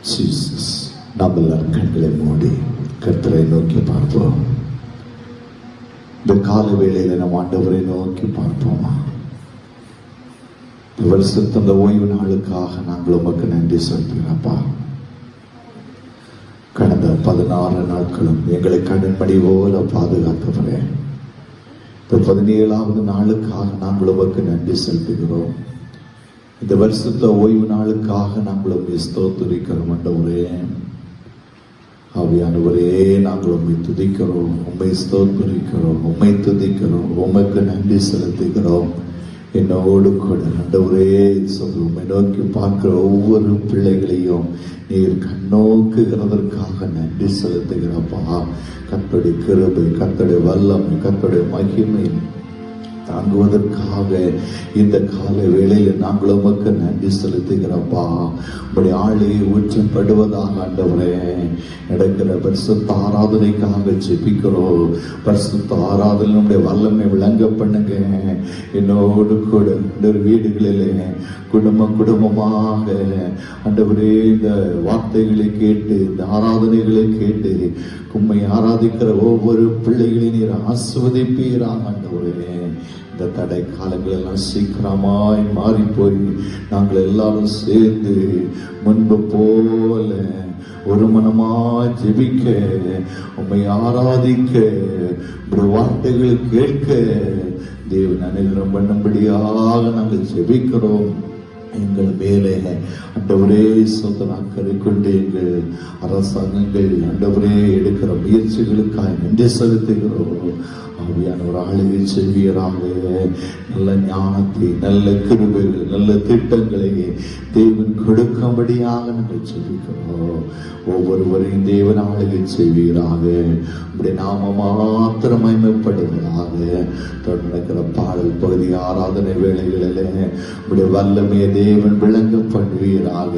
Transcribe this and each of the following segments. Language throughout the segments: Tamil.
ஜீசஸ். நாம் எல்லாரும் கண்களை மூடி கர்த்தரை நோக்கி பார்ப்போம். இந்த கால வேளையில நம்ம ஆண்டவரை நோக்கி பார்ப்போமா? வருஷத்து அந்த ஓய்வு நாளுக்காக நாங்கள் உமக்கு நன்றி செலுத்துகிறப்பா. கடந்த 14 நாட்களும் எங்களை கண்மணி போல பாதுகாத்தவரே, இந்த 17வது நாளுக்காக நாங்கள் உமக்கு நன்றி செலுத்துகிறோம். இந்த வருஷத்துல ஓய்வு நாளுக்காக நாங்கள் உண்மை ஸ்தோத்திரிக்கிறோம். ஆண்டவரே, ஆவியானவரே, நாங்கள் உண்மை துதிக்கிறோம், உண்மை ஸ்தோத்திரிக்கிறோம், உண்மை துதிக்கிறோம், உமக்கு நன்றி செலுத்துகிறோம். என்னோடு கூட ஆண்டவரே உம்மை நோக்கி பார்க்கிற ஒவ்வொரு பிள்ளைகளையும் நீர் கண்ணோக்குகிறதற்காக நன்றி செலுத்துகிறப்பா. கர்த்தருடைய கிருபை, கர்த்தருடைய வல்லமை, கர்த்தருடைய மகிமை தாங்குவதற்காக இந்த கால வேளையில நாங்கள் உமக்கு நன்றி செலுத்துகிறப்பா. உங்களுடைய ஆளையை ஊற்றப்படுவதாக ஆண்டவரே நடக்கிற பரிசுத்த ஆராதனைக்காக ஜெபிக்கிறோம். பரிசுத்த ஆராதனை நம்முடைய வல்லமை விளங்க பண்ணுங்க. என்னோடு கூட வீடுகளிலே குடும்பமாக ஆண்டவரே இந்த வார்த்தைகளை கேட்டு, இந்த ஆராதனைகளை கேட்டு உம்மை ஆராதிக்கிற ஒவ்வொரு பிள்ளைகளையும் நீர் ஆசீர்வதிப்பீராக ஆண்டவரே. இந்த தடை காலங்கள் எல்லாம் சீக்கிரமாய் மாறி போய் நாங்கள் எல்லாரும் சேர்ந்து முன்பு போல ஒரு மனமாய் ஜெபிக்க, உம்மை ஆராதிக்க, ஒரு வார்த்தைகள் கேட்க தேவன் அனுகிரகம் பண்ணும்படியாக நாங்கள் ஜெபிக்கிறோம். எங்கள் மேலே ஆண்டவரே சொந்த அக்கறை கொண்டு எங்கள் அரசாங்கங்கள் ஆண்டவரே எடுக்கிற முயற்சிகளுக்காக நன்றி செலுத்துகிறோம். ஆவியான ஒரு ஆளுகை செல்வியராக நல்ல ஞானத்தை, நல்ல கிருபைகள், நல்ல திட்டங்களை தேவன் கொடுக்கும்படியாக நாங்கள் ஜெபிக்கிறோம். ஒவ்வொருவரையும் தேவன் ஆளுகை செய்வீராக. உடைய நாம மாத்திரம் மகிமைப்படுவதாக. தொடர்கிற பாடல் பகுதி ஆராதனை வேளைகளிலே உடைய வல்லமையை தேவன் விளங்க பண்ணுவீராக.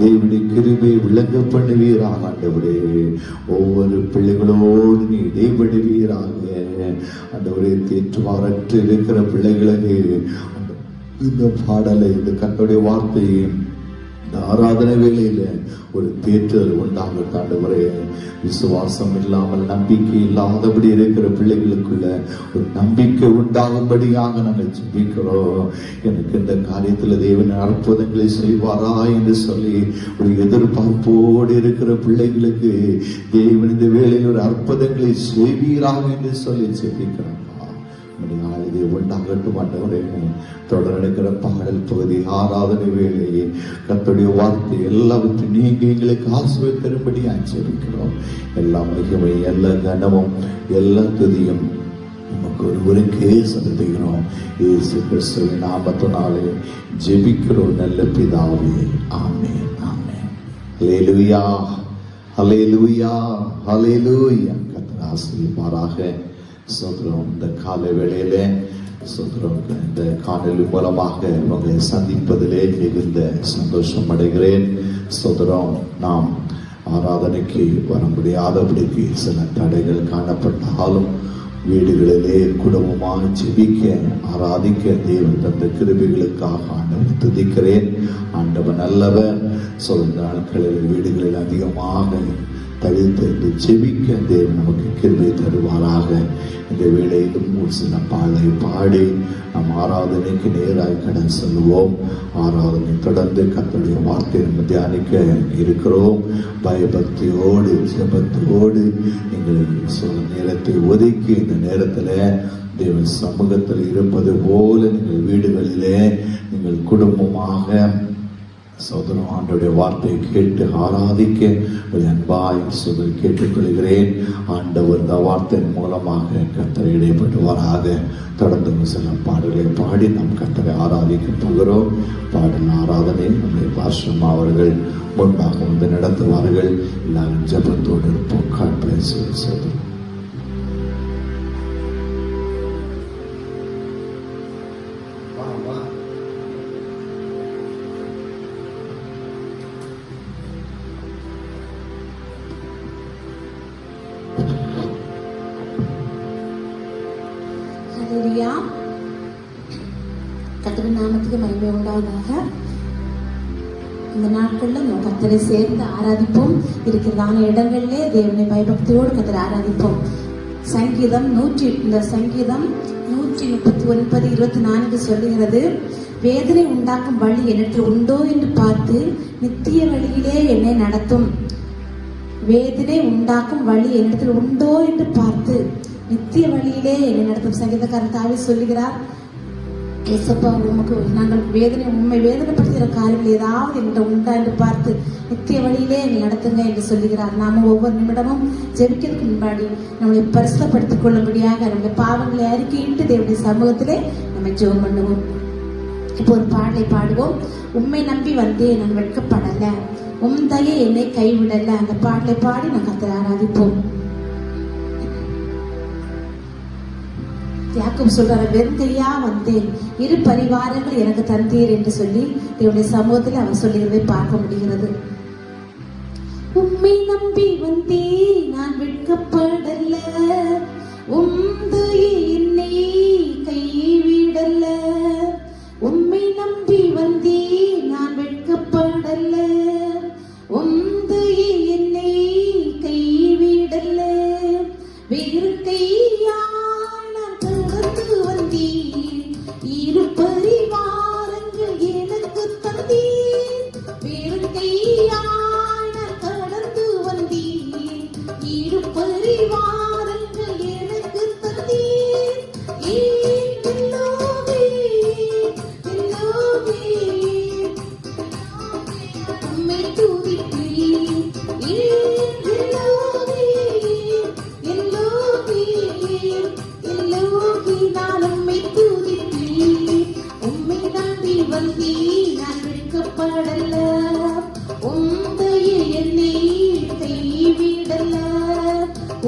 தேவனுடைய கிருபையை விளங்க பண்ணுவீராக. ஆண்டவரே, ஒவ்வொரு பிள்ளைகளோடு நீ இடைபடுவீராக. ஆண்டவரே, தேற்றுவாரற்று இருக்கிற பிள்ளைகளுக்கு இந்த பாடலை, இந்த கர்த்தருடைய வார்த்தையை, இந்த ஆராதனை வேளையில ஒரு தேற்றுதல் உண்டாகட்டும். ஆண்டவரே, விசுவாசம் இல்லாமல் நம்பிக்கை இல்லாதபடி இருக்கிற பிள்ளைகளுக்குள்ள ஒரு நம்பிக்கை உண்டாகும்படியாக நாங்கள் ஜெபிக்கிறோம். எனக்கு இந்த காரியத்துல தேவன் அற்புதங்களை செய்வாரா என்று சொல்லி ஒரு எதிர்பார்ப்போடு இருக்கிற பிள்ளைகளுக்கு தேவன் இந்த வேளையில் ஒரு அற்புதங்களை செய்வீராக என்று சொல்லி ஜெபிக்கிறோம். ஆளுகை உண்டாகட்டும். ஆண்டவரே, தொடர் நடக்கிற பாடல் பகுதி ஆராதனை வேலையை கர்த்தருடைய வார்த்தை எல்லாவற்றையும் நீங்க எங்களுக்கு ஆசீர்வாதம் தரும்படி ஜெபிக்கிறோம். எல்லா மகிமை, எல்லா கனமும், எல்லா துதியும் நமக்கு ஒருவருக்கே செலுத்துகிறோம். இயேசு கிறிஸ்துவின் நாமத்தினாலே ஜெபிக்கிறோம் நல்ல பிதாவே. ஆமென், ஆமென். ஹல்லேலூயா, ஹல்லேலூயா, ஹல்லேலூயா. கர்த்தர் ஆசீர்வதிப்பாராக. சோதரம், இந்த கால வேளையில சோதரம் இந்த காணொலி மூலமாக உங்களை சந்திப்பதிலே மிகுந்த சந்தோஷம் அடைகிறேன். சோதரம், நாம் ஆராதனைக்கு வர முடியாதபடிக்கு சில தடைகள் காணப்பட்டாலும் வீடுகளிலே குடும்பமாக ஜெபிக்க, ஆராதிக்க தேவன் தந்த கிருபைகளுக்காக ஆண்டவனை துதிக்கிறேன். ஆண்டவன் நல்லவர். இந்த நாட்களில் வீடுகளில் அதிகமாக தவிர்த்து ஜெபிக்க தேவன் நமக்கு கிருபை தருவாராக. இந்த வேளையிலும் ஒரு சில பாடலை பாடி நாம் ஆராதனைக்கு நேராக கடன் செல்வோம். ஆராதனை தொடர்ந்து கர்த்தருடைய வார்த்தையை நம்ம தியானிக்க இருக்கிறோம். பயபக்தியோடு, ஜெபத்தோடு நீங்கள் சில நேரத்தை ஒதுக்கி இந்த நேரத்தில் தேவன் சமூகத்தில் இருப்பது போல நீங்கள் வீடுகளிலே நீங்கள் குடும்பமாக சோதரம் ஆண்டவருடைய வார்த்தையை கேட்டு ஆராதிக்க அன்பாய் சோதரி கேட்டுக்கொள்கிறேன். ஆண்டவர் இந்த வார்த்தையின் மூலமாக கர்த்தரை இடைப்படுவாராக. தொடர்ந்து சில பாடல்களை பாடி நாம் கர்த்தரை ஆராதிக்க போகிறோம். பாடல் ஆராதனை நம்முடைய பாஸ்டர் அவர்கள் முன்பாக வந்து நடத்துவார்கள். எல்லாரும் ஜெபத்தோடு இருப்போம். God bless you, சோதரி. கர்த்தரின் நாமத்துக்கு மகிமை உண்டாவதாக. இந்த நாட்களில் நம்ம கர்த்தரை சேர்ந்து ஆராதிப்போம். இருக்கிறதான இடங்களிலே தேவனை பயபக்தியோடு கர்த்தரை ஆராதிப்போம். சங்கீதம் 139:24 சொல்லுகிறது, வேதனை உண்டாக்கும் வழி எனக்கு உண்டோ என்று பார்த்து நித்திய வழியிலே என்னை நடத்தும். வேதனை உண்டாக்கும் வழி என்னிடத்தில் உண்டோ என்று பார்த்து நித்திய வழியிலே என்னை நடத்தும். சங்கீதக்காரன் தாவீது சொல்லுகிறார், ஏசப்பா உமக்கு நாங்கள் உண்மை வேதனைப்படுத்துகிற காரியங்கள் ஏதாவது என்கிட்ட உண்டா என்று பார்த்து நித்திய வழியிலே என்னை நடத்துங்க என்று சொல்லுகிறார். நாம ஒவ்வொரு நிமிடமும் ஜெபிக்கிறதுக்கு முன்னாடி நம்மளை பரிசுத்தப்படுத்திக் கொள்ளும்படியாக நம்முடைய பாவங்களை அறிக்கையிட்டு தேவனுடைய சமூகத்திலே நம்ம ஜெபம் பண்ணுவோம். இப்போ ஒரு பாடலை பாடுவோம். உம்மை நம்பி வந்தேன், நான் வெட்கப்படல, உம் தயை என்னை கைவிடல. அந்த பாடலை பாடி நான் கர்த்தரை ஆராதிப்போம். யாக்கோபு சொல்றாரு, வெறுங்கையா வந்தேன், இரு பரிவாரங்கள் எனக்கு தந்தீர் என்று சொல்லி தேவனுடைய சமூகத்தில் அவர் சொல்லுகிறதை பார்க்க முடிகிறது. உம்மை நம்பி வந்தேன், நான் வெட்கப்படல, உம் தயை என்னை கைவிடல. உம்மை நம்பி வந்தேன், நான் வெட்கப்படல, உம் தயை என்னை கைவிடல. வேறு கையால் நான் கடந்து வந்தேன், இரு பரிவாரங்கள் எனக்கு தந்தீர். வேறு கையால் நான் கடந்து வந்தேன், இரு பரிவாரங்கள் எனக்கு தந்தீர். உம்மை துதிப்பேன், நான் உம்மை துதிப்பேன். உம்மை நம்பி வந்தேன், நான் வெட்கப்படல, உம் தயை என்னை கைவிடல.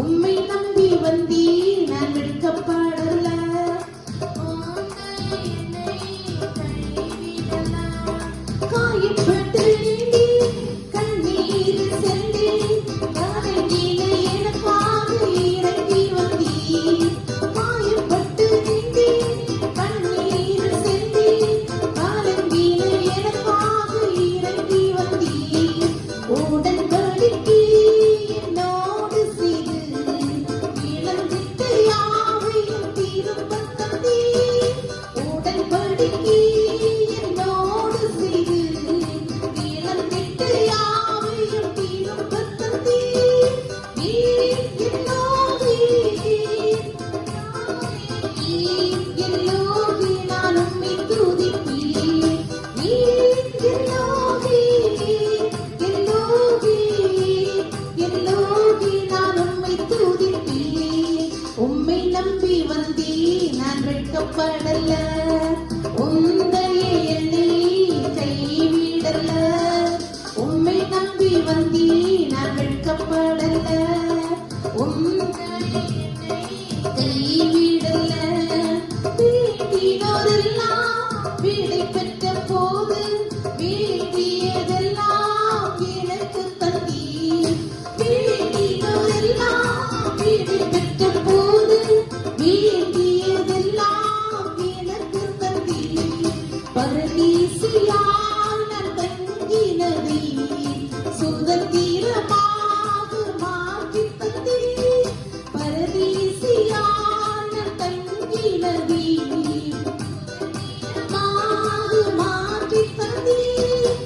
உம்மை நம்பி வந்தேன், நான் வெட்கப்படல, உம் தயை என்னை கைவிடல. காயப்பட்டு கண்ணீர் சென்று கலங்கின எனக்காக இறங்கி வந்தீர். காயப்பட்டு கண்ணீர் சென்று கலங்கின எனக்காக இறங்கி வந்தீர். உடன்படிக்கை என்னோடு செய்து இழந்திட்ட யாவையும் திரும்பத் தந்தீர். உடன்படிக்கை என்னோடு செய்து இழந்திட்ட யாவையும் திரும்பத் தந்தீர். எல்லோகி நான் உம்மை துதிப்பேன். எல்லோகி நான் உம்மை துதிப்பேன். உம்மை நம்பி வந்தேன், நான் வெட்கப்படல, உம் தயை என்னை கைவிடல. உம்மை நம்பி வந்தேன், நான் வெட்கப்படல, உம் தயை என்னை கைவிடல. வீட்டினோரெல்லாம் வீடை பெற்ற போது வீட்டியதெல்லாம் எனக்கு தந்தீர். வீட்டினோரெல்லாம் வீடை பெற்ற போது வீட்டியதெல்லாம் எனக்கு தந்தீர். பரதீசியால் நான் தங்கினதை சுதந்திரமாக மாற்றி தந்தீர். பரதீசியால் நான் தங்கினதை மாற்றி தந்தீர்.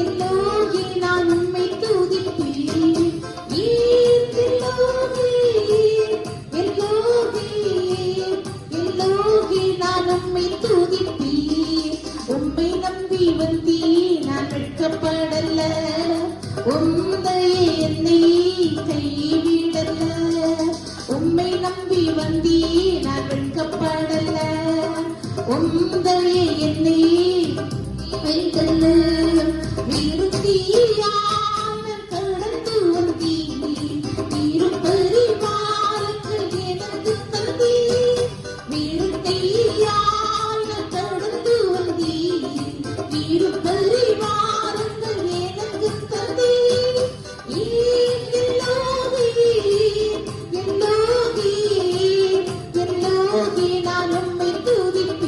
எல்லோகி நான் உம்மை துதிப்பேன். எல்லோகி நான் உம்மை துதிப்பேன். உம்மை நம்பி வந்தேன், நான் வெட்கப்படல, உம் தயை என்னை கைவிடல. உம்மை நம்பி வந்தேன், நான் வெட்கப்படல, உம் தயை என்னை கைவிடல. விருத்தியால் கடந்து வந்தேன், இரு பரிவாரங்கள் எனக்கு தந்தீர். விருத்தியால் கடந்து வந்தேன், இரு பரிவாரங்கள் எனக்கு தந்தீர். எல்லோகி நான் உம்மை துதிப்பேன்.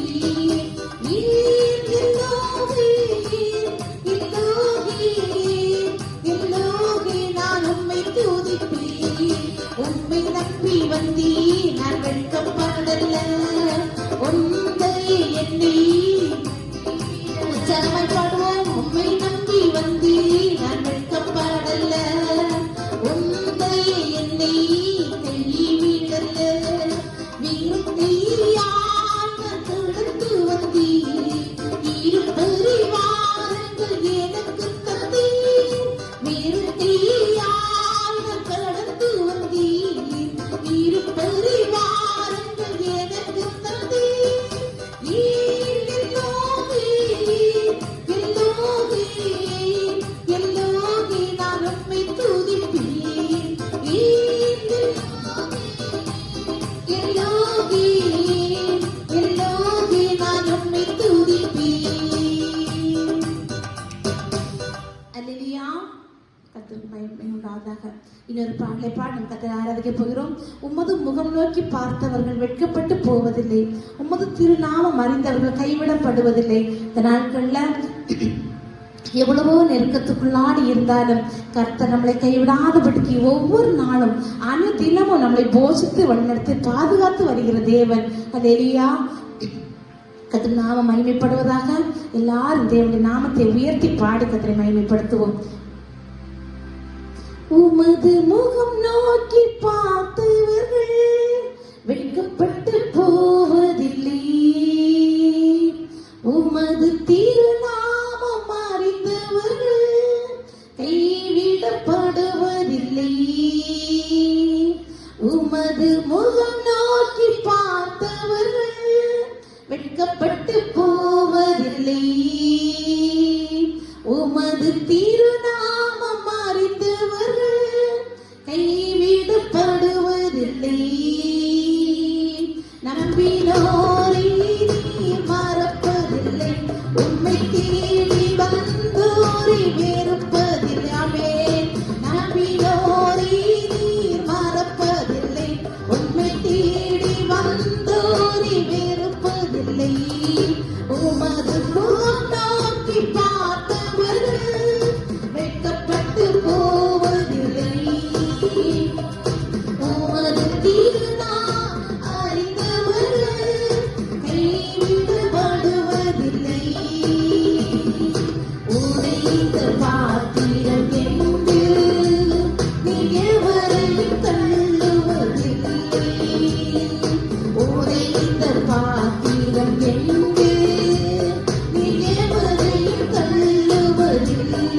இன்னொரு பாடலை பாடி நம் கர்த்தரை ஆராதிக்க போகிறோம். உமது முகம் நோக்கி பார்த்தவர்கள் வெட்கப்பட்டு போவதில்லை, உமது திருநாமம் அறிந்தவர்கள் கைவிடப்படுவதில்லை. இந்த நாட்கள்ல எவ்வளவோ நெருக்கத்துக்குள்ளாடி இருந்தாலும் கர்த்தர் நம்மளை கைவிடாதபடிக்கு ஒவ்வொரு நாளும் தினமும் நம்மளை போஷித்து வழிநடத்தி பாதுகாத்து வருகிற தேவன். அல்லேலூயா. கர்த்தர் நாமம் மகிமைப்படுவதாக. எல்லாரும் தேவனுடைய நாமத்தை உயர்த்தி பாடி கர்த்தரை மகிமைப்படுத்துவோம். உமது முகம் நோக்கி பார்த்தவர்கள் வெட்கப்பட்டு போவதில்லை, உமது திருநாமம் அறிந்தவர்கள் கைவிடப்படுவதில்லை. உமது முகம் நோக்கி பார்த்தவர்கள் வெட்கப்பட்டு போவதில்லை, உமது திருநாமம் அறிந்தவர்கள் கைவிடப்படுவதில்லை. நம்பினோரை நீர் மறப்பதில்லை, உம்மை தேடி வந்தோரை வெறுப்பதில்லை. ஆமென். நம்பினோரை நீர் மறப்பதில்லை, உம்மை தேடி வந்தோரை வெறுப்பதில்லை. உமது முகம் நோக்கி பார்த்தவர்கள் வெட்கப்பட்டு போவதில்லை, உமது திருநாமம் அறிந்தவர்கள் கைவிடப்படுவதில்லை. உடைந்த பாத்திரம் என்று நீ எவரையும் தள்ளுவதில்லை, உடைந்த பாத்திரம் என்று நீ எவரையும் தள்ளுவதில்லை.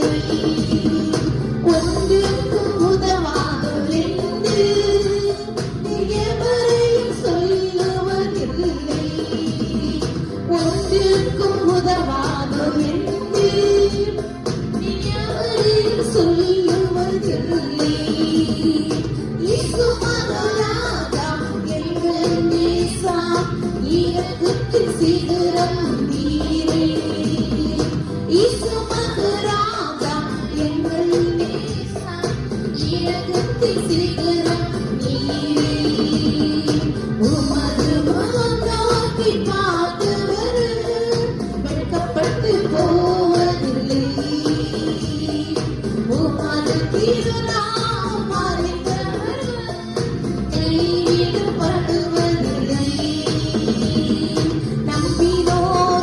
ஒன்றுக்கும் உதவாதவென்று நீ எவரையும் சொல்லுவதில்லை, ஒன்றுக்கும் உதவாதவென்று நீ எவரையும் சொல்லுவதில்லை. இயேசு மகராஜா எங்கள் நேசா, இரக்கத்தின் சிகரம் நீரே. இயேசு மகராஜா எங்கள் நேசா, இரக்கத்தின் சிகரம் நீரே. உமது முகம் நோக்கி பார்த்தவர்கள் வெட்கப்பட்டு போவதில்லை, உமது திருநாமம் அறிந்தவர்கள் கைவிடப்படுவதில்லை. நம்பினோரை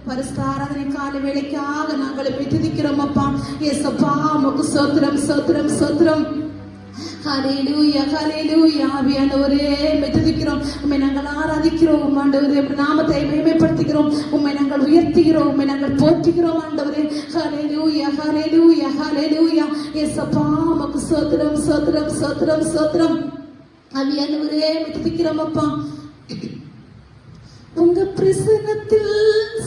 பரிசுத்தாராதனை கால வேளைக்காக நாங்கள் துதிக்கிறோம் அப்பா. இயேசப்பா உமக்கு ஸ்தோத்திரம் ஸ்தோத்திரம் ஸ்தோத்திரம். ஹல்லேலூயா ஹல்லேலூயா. ஆவியானவரே துதிக்கிறோம், உம்மை நாங்கள் ஆராதிக்கிறோம் ஆண்டவரே, நாமத்தை மேன்மைப்படுத்துகிறோம், உம்மை நாங்கள் உயர்த்துகிறோம், உம்மை நாங்கள் போற்றுகிறோம் ஆண்டவரே. ஹல்லேலூயா ஹல்லேலூயா ஹல்லேலூயா. இயேசப்பா உமக்கு ஸ்தோத்திரம் ஸ்தோத்திரம் ஸ்தோத்திரம் ஸ்தோத்திரம். ஆவியானவரே துதிக்கிறோம் அப்பா. உங்க பிரசன்னத்தில்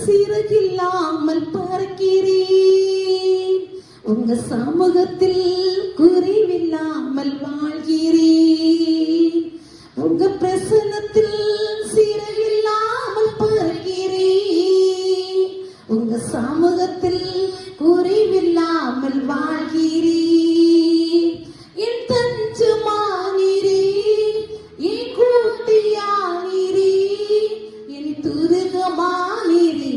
சிறகில்லாமல் பறக்கிறேன், உங்க சமூகத்தில் குறைவில்லாமல் வாழ்கிறேன். உங்க பிரசன்னத்தில் சிறகில்லாமல் பறக்கிறேன், உங்க சமூகத்தில் குறைவில்லாமல் வாழ்கிறேன். என் தஞ்சமானீரே, என் கோட்டையானீரே, என் துருகமானீரே,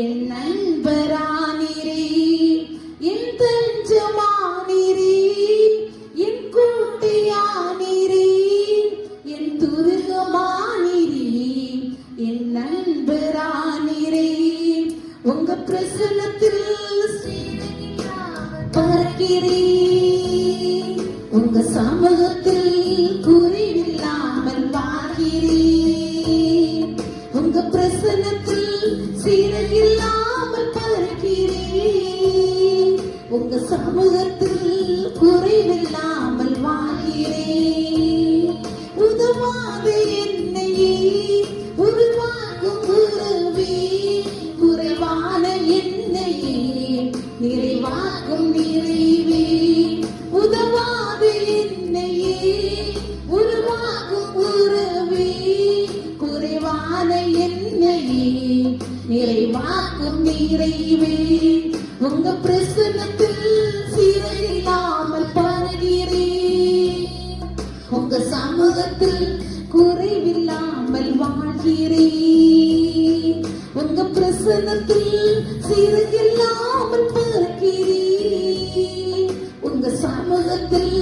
என் நண்பரானீரே. என் தஞ்சமானீரே, என் கோட்டையானீரே, என் துருகமானீரே, என் நண்பரானீரே. உங்க பிரசன்னத்தில் பறக்கிறேன், உங்க சமூகத்தில் குறைவில்லாமல் வாழ்கிறேன். உங்க பிரசன்னத்தில் சிறகில்லாமல் பறக்கிறேன், உங்க சமூகத்தில் குறைவில்லாமல் வாழ்கிறேன். உதவாத என்னையே உருவாக்கும் உறவே, குறைவான என்னையே நிறைவாக்கும் நிறைவே. உதவாத என்னையே உருவாக்கும் உறவே, குறைவான என்னையே நிறைவாக்கும் நிறைவே. உங்க பிரசன்னத்தில் சீரழியாமல் பருகிறேன். உங்க சமூகத்தில் குறைவில்லாமல் வாழ்கிறேன். உங்க பிரசன்னத்தில் சீரழியாமல் பருகிறேன். உங்க சமூகத்தில்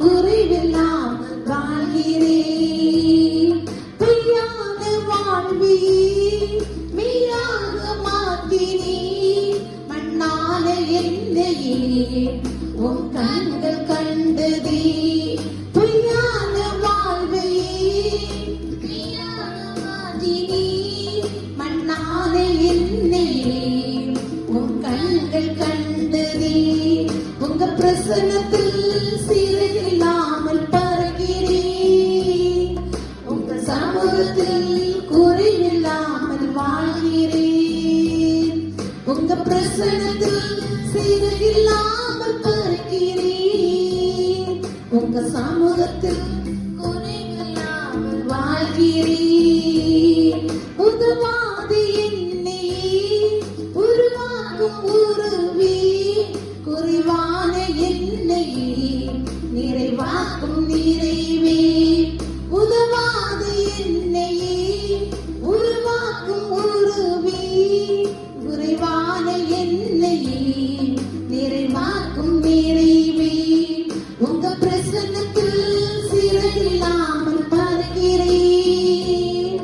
குறைவில்லாமல் வாழ்கிறேன். பொய்யான வாழ்வே மெய்யாக மாற்றினே. மண்ணான என்னையே உன் கண்கள் கண்டதே. பொய்யான வாழ்வே மெய்யாக மாற்றினே. மண்ணான என்னையே உன் கண்கள் கண்டதே. உங்க பிரசன்னத்தில் சீரழியாமல் பருகிறேன். உங்க சமூகத்தில் குறைவில்லாமல் வாழ்கிறேன். உங்க பிரசன்னத்தில் சீரழியாமல் பருகிறேன். உங்க சமூகத்தில் குறைவில்லாமல் வாழ்கிறேன். உதவாது என்னையே உருவாக்கும் உருவே. குறைவான என்னையே நிறைவாக்கும் நிறைவே. உதவாத என்னையே உருவாக்கும் உருவே. குறைவான என்னையே நிறைவாக்கும் நிறைவே. உங்க பிரசன்னத்தில் சிறகில்லாமல் பருகிறேன்.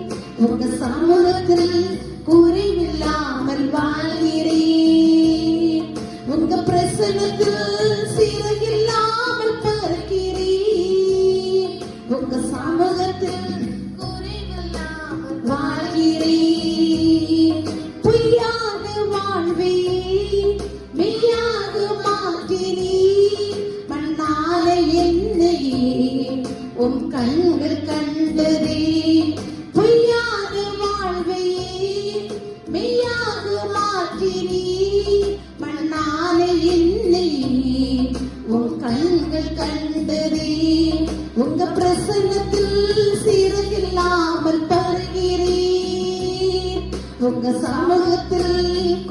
உங்க சமூகத்தில் குறைவில்லாமல் வாழ்கிறேன். உங்க பிரசன்னத்தில் சிறகில்லாமல் பருகிறேன். உங்க சமூகத்தில் குறைவில்லாமல் வாழ்கிறேன். பொய்யான வாழ்வே மெய்யாக மாற்றினே. மண்ணான என்னையே உன் கண்கள் கண்டதே. பொய்யான வாழ்வே மெய்யாக மாற்றினே. மண்ணான என்னையே உன் கண்கள் கண்டதே. உங்க பிரசன்னத்தில் சீரகில்லாமல் பருகிறேன். உங்க சமூகத்தில்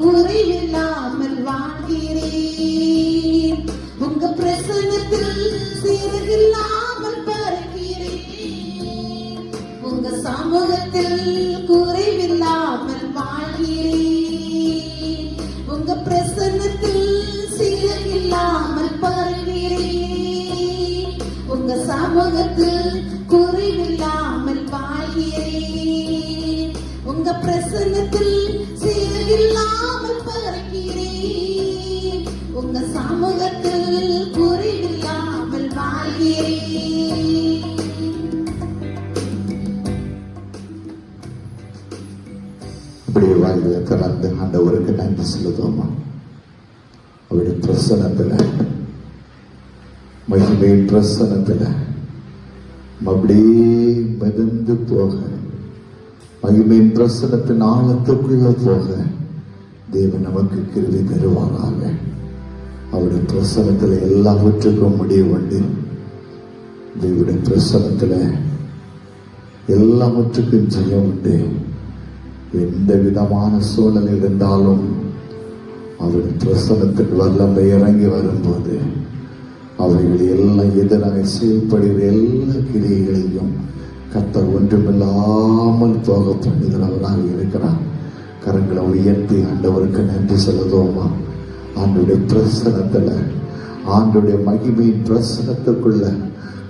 குறைவில்லாமல் வாழ்கிறேன். உங்க பிரசன்னத்தில் சீரகில்லாமல் பருகிறேன். உங்க சமூகத்தில் குறைவில்லாமல் வாழ்கிறேன். உங்க பிரசன்னத்தில் சீரகில்லாமல் பருகிறேன். உங்க சமூகத்தில் குறைவில்லாமல் வாழ்கிறேன். உங்க பிரசன்னத்தில் சீரகில்லாமல் பருகிறேன். உங்க சமூகத்தில் குறைவில்லாமல் வாழ்கிறேன். அப்படியே வாழ்வில் திறந்து ஆண்டவருக்கு நன்றி செலுத்துவோமா. அவருடைய பிரசனத்துல மகிமையின் பிரசனத்துல அப்படியே மிதந்து போக, மகிமையின் பிரசனத்தின் ஆழத்துக்குள்ள போக தேவன் நமக்கு கிருபை தருவாராக. அவருடைய பிரசனத்துல எல்லாவற்றுக்கும் முடிவு உண்டு. தேவனுடைய பிரசனத்துல எல்லாவற்றுக்கும் ஜெயம் உண்டு. எந்த விதமான சூழ்நிலை இருந்தாலும் அவருடைய பிரசனத்தின் வல்லமை இறங்கி வரும்போது அவைகள் எல்லாம் எதிராக செயல்படுகிற எல்லா கிரியைகளையும் கர்த்தர் ஒன்றுமில்லாமல் போக பண்ணுகிறவராக இருக்கிறார். கரங்களை உயர்த்தி ஆண்டவருக்கு நன்றி செலுத்துவோமா. ஆண்டுடைய பிரசனத்துல, ஆண்டுடைய மகிமையின் பிரசனத்துக்குள்ள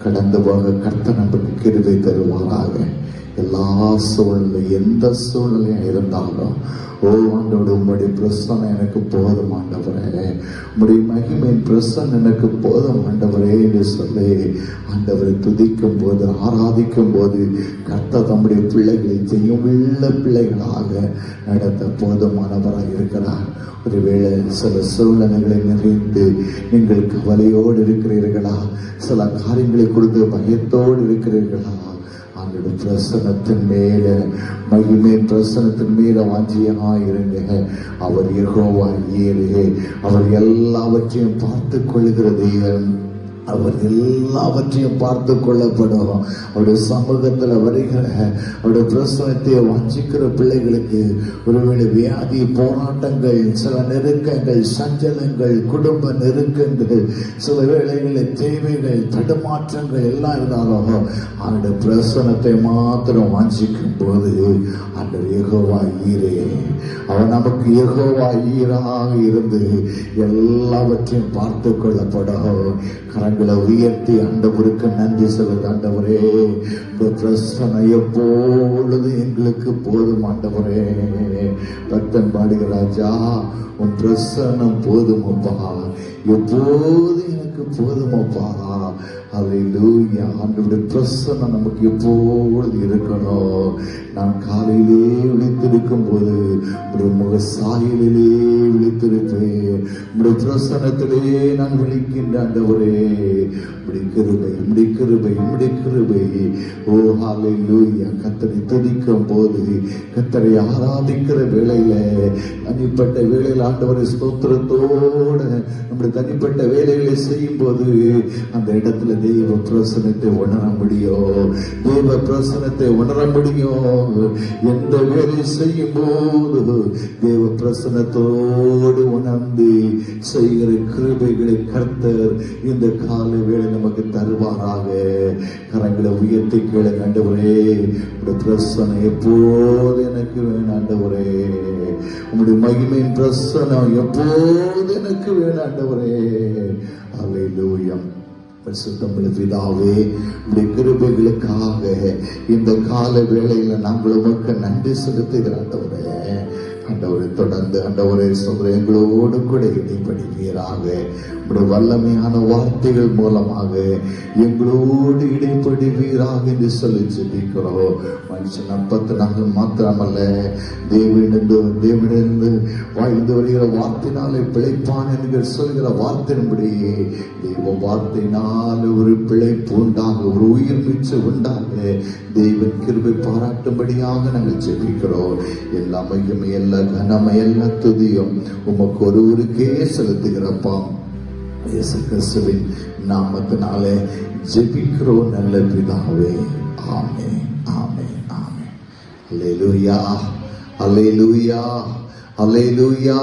கடந்து போக கர்த்தர் நமக்கு கிருபை தருவாராக. எல்லா சூழ்நிலை, எந்த சூழ்நிலையும் இருந்தாலும், ஓ ஆண்டோட உம்முடைய பிரசனம் எனக்கு போதும் ஆண்டவரே, உம்முடைய மகிமையின் பிரசனம் எனக்கு போதும் ஆண்டவரே என்று சொல்லி ஆண்டவரை துதிக்கும் போது, ஆராதிக்கும் போது கர்த்தர் தம்முடைய பிள்ளைகளை ஜெயமுள்ள பிள்ளைகளாக நடத்த போதுமானவராக இருக்கிறார். ஒருவேளை சில சூழ்நிலைகளை நிறைந்து நீங்கள் கவலையோடு இருக்கிறீர்களா? சில காரியங்களை கொடுத்து பயத்தோடு இருக்கிறீர்களா? ஆண்டோட பிரசனத்தின் மேல, மகிமை பிரசனத்தின் மேல வாஞ்சியாயிருங்க. அவர் யெகோவா ஈரே, அவர் எல்லாவற்றையும் பார்த்து கொள்கிற தெய்வம். அவர் எல்லாவற்றையும் பார்த்து கொள்ளப்படும். அவருடைய சமூகத்தில் வருகிற அவருடைய பிரசனத்தை வாஞ்சிக்கிற பிள்ளைகளுக்கு ஒருவேளை வியாதி, போராட்டங்கள், சில நெருக்கங்கள், சஞ்சலங்கள், குடும்ப நெருக்கங்கள், சில வேளைகளில் தேவைகள், தடுமாற்றங்கள் எல்லாம் இருந்தாலும் அவருடைய பிரசனத்தை மாத்திரம் வாஞ்சிக்கும் போது அந்த யெகோவா ஈரே, அவர் நமக்கு யெகோவா ஈராக இருந்து எல்லாவற்றையும் பார்த்து கொள்ளப்படும். கரங்களை உயர்த்தி ஆண்டவருக்கு நன்றி சொல்லுது. ஆண்டவரே, இந்த பிரசனை எப்பொழுது எங்களுக்கு போதும். ஆண்டவரே, பக்தன் பாடுகிற ராஜா, உன் பிரசனம் போதுமப்பா, எப்போது எனக்கு போதுமப்பா. அல்லேலூயா. ஆண்டவருடைய பிரசன்னம் நமக்கு எப்பொழுது இருக்கணும். நான் காலையிலே விழித்திருக்கும் போது உடைய முக சாயலிலே விழித்திருப்பேன். உடைய பிரசன்னத்திலே நான் விழிக்கின்ற ஆண்டவரே, கிருபை. ஓ ஹல்லேலூயா. கர்த்தரை துதிக்கும் போது, கர்த்தரை ஆராதிக்கிற வேளையில, தனிப்பட்ட வேளையில் ஆண்டவரை ஸ்தோத்திரத்தோடு நம்முடைய தனிப்பட்ட வேலைகளை செய்யும் போது அந்த இடத்துல தெய்வ பிரசனத்தை உணர முடியும். எந்த வேலை செய்யும் போது தேவ பிரசனத்தோடு உணர்ந்து செய்கிற கிருபைகளை கர்த்தர் இந்த காலை வேளை நமக்கு தருவாராக. கரங்களை உயர்த்தி கேளு. ஆண்டவரே, உடைய பிரசனம் எப்போது எனக்கு வேணும். ஆண்டவரே, உம்முடைய மகிமையின் பிரசனம் எப்போது எனக்கு வேணும். ஆண்டவரே, அல்லேலூயா. பரிசுத்தமுள்ள பிதாவே, உடைய கிருபைகளுக்காக இந்த கால வேளையில நாங்கள் உமக்கு நன்றி செலுத்துகிறோம். ஆண்டவரை தொடர்ந்து ஆண்டவரை சொல்ற எங்களோடு கூட இடைப்படுவீராக. உடைய வல்லமையான வார்த்தைகள் மூலமாக எங்களோடு இடைப்படுவீராக என்று சொல்லி ஜெபிக்கிறோம். மனுஷன் அப்பத்தினால மாத்திரமல்ல, தேவனிடந்து வாழ்ந்து வருகிற வார்த்தையினாலே பிழைப்பான் என்று சொல்கிற வார்த்தையின்படி தெய்வ வார்த்தையினால் ஒரு பிழைப்பு உண்டாக, ஒரு உயிர் மீட்சி உண்டாக தெய்வன் கிருபை பாராட்டும்படியாக நாங்கள் ஜெபிக்கிறோம். எல்லா மையமே, எல்லா கனமை, எல்லா துதியும் உமக்கு ஒருவருக்கே செலுத்துகிறப்பா. இயேசு கிறிஸ்துவின் நாமத்தினாலே ஜெபிக்கிறோம் நல்ல பிதாவே. ஆமென், ஆமென், ஆமென். அல்லேலூயா, அல்லேலூயா, அல்லேலூயா.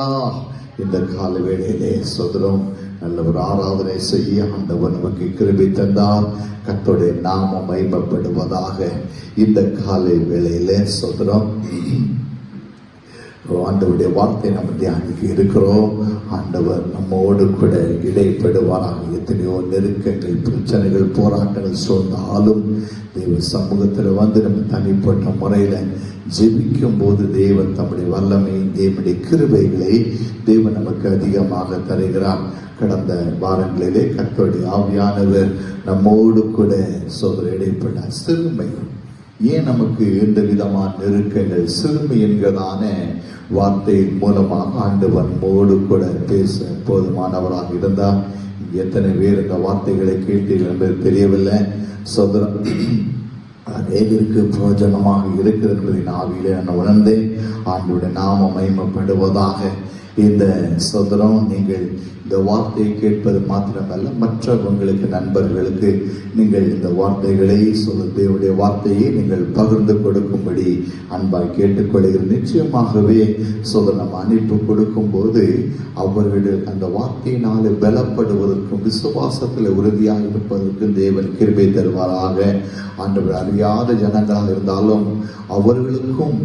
இந்த கால வேளையிலே சோதரம் நல்ல ஒரு ஆராதனை செய்ய ஆண்டவர் நமக்கு கிருபை தந்தார். கர்த்தருடைய நாமம் மகிமைப்படுவதாக. இந்த காலை வேளையிலே சோதரம் ஆண்டவருடைய வார்த்தை நம்ம தியானிக்க இருக்கிறோம். ஆண்டவர் நம்மோடு கூட இடைப்படுவாராக. எத்தனையோ நெருக்கங்கள், பிரச்சனைகள், போராட்டங்கள் சூழ்ந்தாலும் தேவ சமூகத்தில் வந்து நம்ம தனிப்பட்ட முறையில ஜெபிக்கும் போது தேவன் தம்முடைய வல்லமை, தேவனுடைய கிருபைகளை தேவன் நமக்கு அதிகமாக தருகிறார். கடந்த வாரங்களிலே கர்த்தருடைய ஆவியானவர் நம்மோடு கூட சோதனை இடைப்பட்ட சிறுமை, ஏன் நமக்கு எந்த விதமான நெருக்கங்கள், சிறுமை என்கிறதான வார்த்தையின் மூலமாக ஆண்டவர் நம்மோடு கூட பேச போதுமானவராக இருந்தார். எத்தனை பேர் இந்த வார்த்தைகளை கேட்டீர்கள் என்பது தெரியவில்லை. சோதரம் அநேகருக்கு பிரயோஜனமாக இருக்கிறது என்பதை ஆவியிலே நான் உணர்ந்தேன். ஆண்டவருடைய நாமம் மகிமைப்படுவதாக. இந்த சோதரம் நீங்கள் இந்த வார்த்தையை கேட்பது மாத்திரமல்ல, மற்றவங்களுக்கு, நண்பர்களுக்கு நீங்கள் இந்த வார்த்தைகளை தேவனுடைய வார்த்தையை நீங்கள் பகிர்ந்து கொடுக்கும்படி அன்பாய் கேட்டுக்கொள்கிறேன். நிச்சயமாகவே நம்ம அனுப்பி கொடுக்கும் போது அவர்கள் அந்த வார்த்தையினால பலப்படுவதற்கும் விசுவாசத்தில் உறுதியாக இருப்பதற்கும் தேவன் கிருபை தருவாராக. ஆண்டவர் அறியாத ஜனங்களாக இருந்தாலும் அவர்களுக்கும்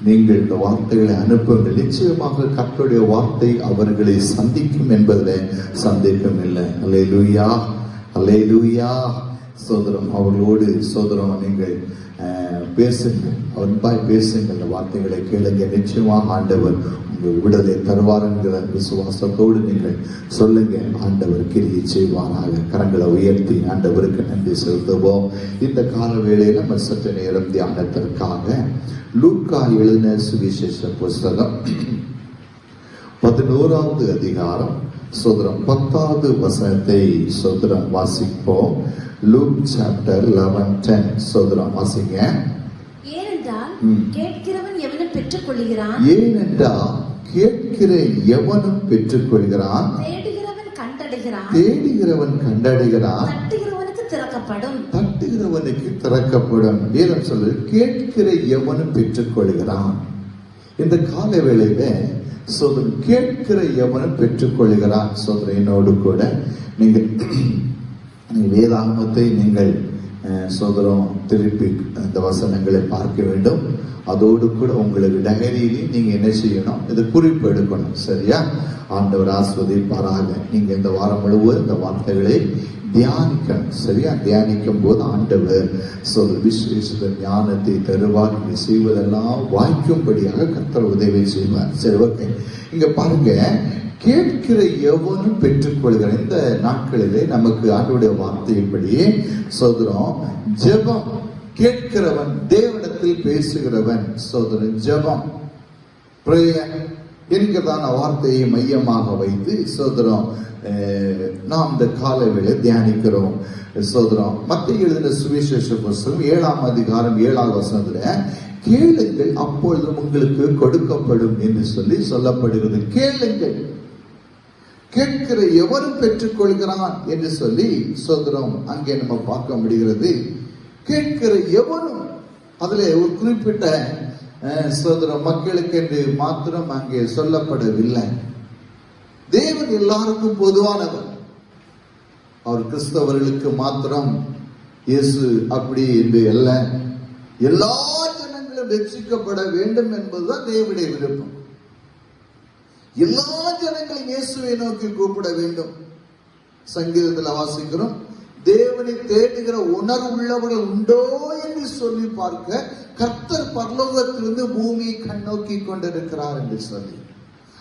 நீங்கள் இந்த வார்த்தைகளை அனுப்புங்கள். நிச்சயமாக கர்த்தருடைய வார்த்தை அவர்களை சந்திக்கும் என்பதில் சந்தேகம் இல்லை. அல்லேலூயா, அல்லேலூயா. சோதரம் அவர்களோடு சோதரம் நீங்கள் பேசுங்கள், அன்பாய் பேசுங்கள், இந்த வார்த்தைகளை கேளுங்க. நிச்சயமாக ஆண்டவர் உங்கள் விடுதலை தருவார் என்கிற விசுவாசத்தோடு நீங்கள் சொல்லுங்க. ஆண்டவர் கிரியை செய்வாராக. கரங்களை உயர்த்தி ஆண்டவருக்கு நன்றி செலுத்துவோம். இந்த கால வேளையில நம்ம சற்று நேரம் தியானத்திற்காக லூக்கா எழுதின சுவிசேஷ புஸ்தகம் 11வது அதிகாரம் சோதரம் 10வது வசனத்தை சோதரம் வாசிப்போம். லூக் சாப்டர் 11:10 சோதரம் வாசிங்க. ஏனென்றால் கேட்கிறவன் எவனும் பெற்றுக்கொள்கிறான், ஏனென்றால் கேட்கிற எவனும் பெற்றுக்கொள்கிறான், தேடுகிறவன் கண்டடைகிறான். தேடுகிறவன் கண்டடைகிறான். தட்டுகிறவனுக்கு திறக்கப்படும். தட்டுகிறவனுக்கு திறக்கப்படும். வேதம் சொல்லு, கேட்கிற எவனும் பெற்றுக்கொள்கிறான். இந்த கால வேளையில சோதரன் கேட்கிற எவனும் பெற்றுக்கொள்கிறான். சோதரன், என்னோடு கூட நீங்கள் வேதாகமத்தை நீங்கள் சோதரம் திருப்பி அந்த வசனங்களை பார்க்க வேண்டும். அதோடு கூட உங்களுக்கு டைரியிலே நீங்க என்ன செய்யணும், இது குறிப்பு எடுக்கணும். சரியா? ஆண்டவர் ஆஸ்வதிப்பாராக. நீங்க இந்த வாரம் முழுவதும் இந்த வார்த்தைகளை தியானிக்கணும். சரியா? தியானிக்கும் போது ஆண்டவர் விசேஷ ஞானத்தை தருவார். நீங்க செய்வதெல்லாம் வாய்க்கும்படியாக கர்த்தர் உதவி செய்வார். சரி, ஓகே. இங்க பாருங்க, கேட்கிற எவனும் பெற்றுக்கொள்கிறான். இந்த நாட்களிலே நமக்கு ஆண்டவருடைய வார்த்தையின்படி சோதரம் ஜெபம், கேட்கிறவன் தேவனிடத்தில் பேசுகிறவன். சோதரன் ஜெபம், பிரேயர் என்கிறதான வார்த்தையை மையமாக வைத்து சோதரம் நாம் இந்த காலவேளை தியானிக்கிறோம். சோதரம் மத்திய எழுதின சுவிசேஷ புஸ்தகம் 7ஆம் அதிகாரம் 7ஆவது வசனத்துல, கேளுங்கள் அப்பொழுது உங்களுக்கு கொடுக்கப்படும் என்று சொல்லப்படுகிறது. கேளுங்கள், கேட்கிற எவரும் பெற்றுக்கொள்கிறான் என்று சொல்லி சோதரம் அங்கே நம்ம பார்க்க முடிகிறது. கேட்கிற எவனும், அதுல ஒரு குறிப்பிட்ட சோதரம் மக்களுக்கு என்று மாத்திரம் அங்கே சொல்லப்படவில்லை. தேவன் எல்லாருக்கும் பொதுவானவர். அவர் கிறிஸ்தவர்களுக்கு மாத்திரம் இயேசு அப்படி என்று அல்ல. எல்லா ஜனங்களும் ரட்சிக்கப்பட வேண்டும் என்பதுதான் தேவனுடைய விருப்பம். எல்லா ஜனங்களும் இயேசுவை நோக்கி கூப்பிட வேண்டும். சங்கீதத்தில் வாசிக்கிறோம், தேவனை தேடுகிற உணர்வு உள்ளவர்கள் உண்டோ என்று சொல்லி பார்க்க கர்த்தர் பரலோகத்திலிருந்து பூமியை கண்ணோக்கி கொண்டிருக்கிறார் என்று சொல்லி.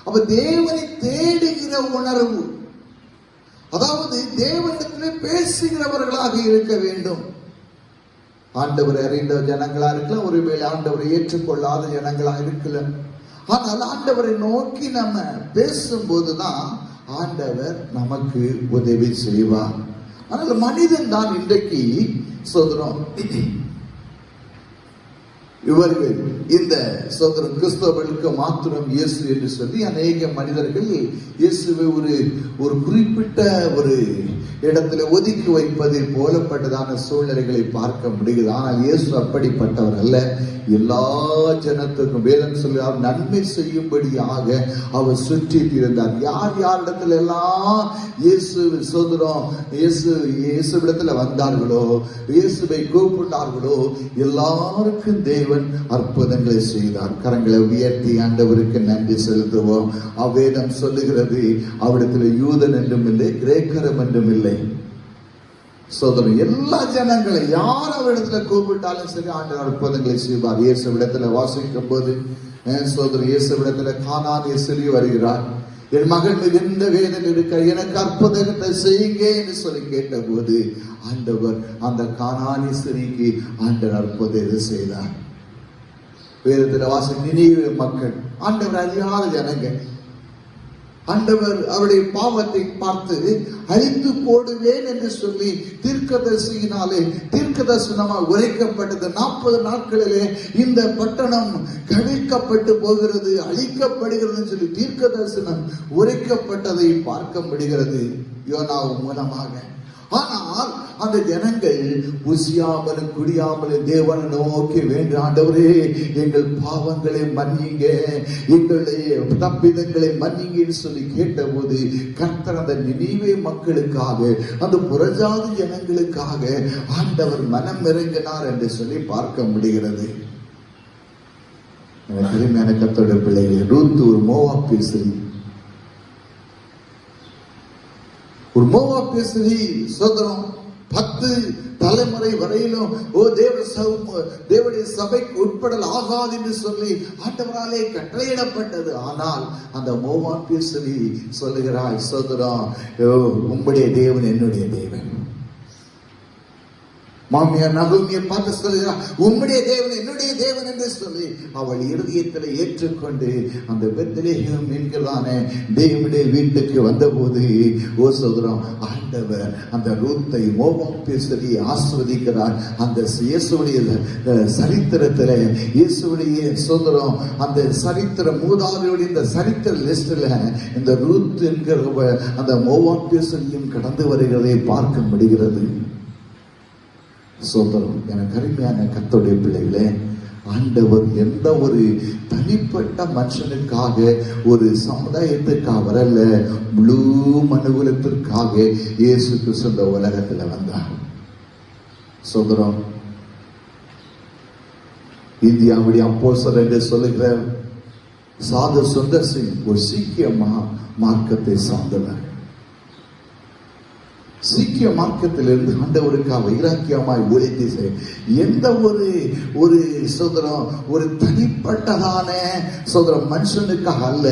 அப்ப தேவனை தேடுகிற உணர்வு, அதாவது தேவனிடத்திலே பேசுகிறவர்களாக இருக்க வேண்டும். ஆண்டவர் அறிந்த ஜனங்களா இருக்கலாம், ஒருவேளை ஆண்டவரை ஏற்றுக்கொள்ளாத ஜனங்களா இருக்கலாம். ஆனால் ஆண்டவரை நோக்கி நம்ம பேசும்போதுதான் ஆண்டவர் நமக்கு உதவி செய்வார். ஆனால் மனிதன் தான் இன்றைக்கு சோதரம் இவர்கள் இந்த சோதரம் கிறிஸ்தவர்களுக்கு மாத்திரம் இயேசு என்று சொல்லி அநேக மனிதர்கள் இயேசுவை ஒரு குறிப்பிட்ட ஒரு இடத்துல ஒதுக்கி வைப்பதை போலப்பட்டதான சூழ்நிலைகளை பார்க்க முடியுது. ஆனால் இயேசு அப்படிப்பட்டவர் அல்ல. எல்லா ஜனத்துக்கும் வேதம் சொல்லுவார், நன்மை செய்யும்படியாக அவர் சுற்றி இருந்தார். யார் யாரிடத்துல எல்லாம் இயேசு சோதரம் இயேசுவிடத்துல வந்தார்களோ, இயேசுவை கூப்பிட்டார்களோ, எல்லாருக்கும் தேவன் அற்புதங்களை செய்தார். கரங்களை உயர்த்தி ஆண்டவருக்கு நன்றி செலுத்துவோம். அவ்வேதம் சொல்லுகிறது, அவ்விடத்துல யூதன் என்றும் இல்லை, கிரேக்கரம் என்றும் இல்லை. சோதரன் எல்லா ஜனங்களை யார் அவரிடத்துல கூப்பிட்டாலும் சரி ஆண்டவர் அற்புதங்களை செய்வார். இயேசுவிடத்துல வாசிக்கும் போது சோதரன் இயேசுவிடத்துல கானானிய ஸ்திரீ வருகிறார். என் மகன் மிகுந்த வேதனை இருக்க, எனக்கு அற்புதத்தை செய்யுங்க என்று சொல்லி கேட்ட போது ஆண்டவர் அந்த கானானிய ஸ்திரீக்கு ஆண்டவர் அற்புதத்தை செய்தார். வேதத்துல வாசி நினிவே மக்கள், ஆண்டவர் அறியாத ஜனங்க, ஆண்டவர் அவருடைய பாவத்தை பார்த்து அழித்து போடுவேன் என்று சொல்லி தீர்க்கதரிசியினாலே தீர்க்கதரிசனமாக உரைக்கப்பட்டது. 40 நாட்களிலே இந்த பட்டணம் கவிழ்க்கப்பட்டு போகிறது, அழிக்கப்படுகிறது சொல்லி தீர்க்கதரிசனம் உரைக்கப்பட்டதை பார்க்க முடிகிறது யோனாவின் மூலமாக. ஆனால் அந்த ஜனங்கள் புசியாமலும் குடியாமலும் தேவனை நோக்கி வேண்ட, ஆண்டவரே எங்கள் பாவங்களை மன்னிங்க, எங்களுடைய தப்பிதங்களை மன்னிங்கன்னு சொல்லி கேட்டபோது கர்த்தர் அந்த நினிவே மக்களுக்காக, அந்த புறஜாதி ஜனங்களுக்காக ஆண்டவர் மனம் இறங்கினார் என்று சொல்லி பார்க்க முடிகிறது. பெருமையான கர்த்தருடைய பிள்ளைகள், ரூத் ஒரு மோவாபிய ஸ்திரீ, ஒரு மோவாபிய ஸ்திரீ சோதரம் 10 தலைமுறை வரையிலும் தேவனுடைய சபைக்கு உட்படல் ஆகாது என்று சொல்லி ஆண்டவராலே கட்டளையிடப்பட்டது. ஆனால் அந்த மோவாபிய ஸ்திரீ சொல்லுகிறாய், சோதரம் உம்முடைய தேவன் என்னுடைய தேவன், மாமியார் நகோமியை பார்த்து சொல்கிறார், உம்முடைய தேவன் என்னுடைய தேவன் என்று சொல்லி அவள் இருதயத்தில் ஏற்றுக்கொண்டு அந்த பெத்லெகேம் என்கிறதான தேவனுடைய வீட்டுக்கு வந்தபோது சகோதரம் ஆண்டவர் அந்த ரூத்தை மோவாபிய ஸ்திரியை ஆசீர்வதிக்கிறார். அந்த இயேசுடைய சரித்திரத்தில் இயேசுடைய சகோதரம் அந்த சரித்திர மூதாதையுடைய இந்த சரித்திர லிஸ்டில் இந்த ரூத் என்கிற அந்த மோவாபிய ஸ்திரியும் கடந்து வருகிறதை பார்க்க முடிகிறது. சோதரம் எனக்கு அருமையான கர்த்தருடைய பிள்ளைகளே, ஆண்டவர் எந்த ஒரு தனிப்பட்ட மனுஷனுக்காக ஒரு சமுதாயத்துக்காக வரல, முழு மனுகுலத்திற்காக இயேசு கிறிஸ்து இந்த உலகத்தில் வந்தார். சோதரம் இந்தியாவுடைய அப்போஸ்தலர் என்று சொல்லுகிற சாது சுந்தர் சிங் ஒரு சீக்கிய மார்க்கத்தை சார்ந்தவர். சீக்கிய மார்க்கத்திலிருந்து ஆண்டவருக்காக வைராக்கியமாய் ஊழியத்தை செய்ய எந்த ஒரு சோதரம் ஒரு தனிப்பட்டதான சோதரம் மனுஷனுக்காக அல்ல,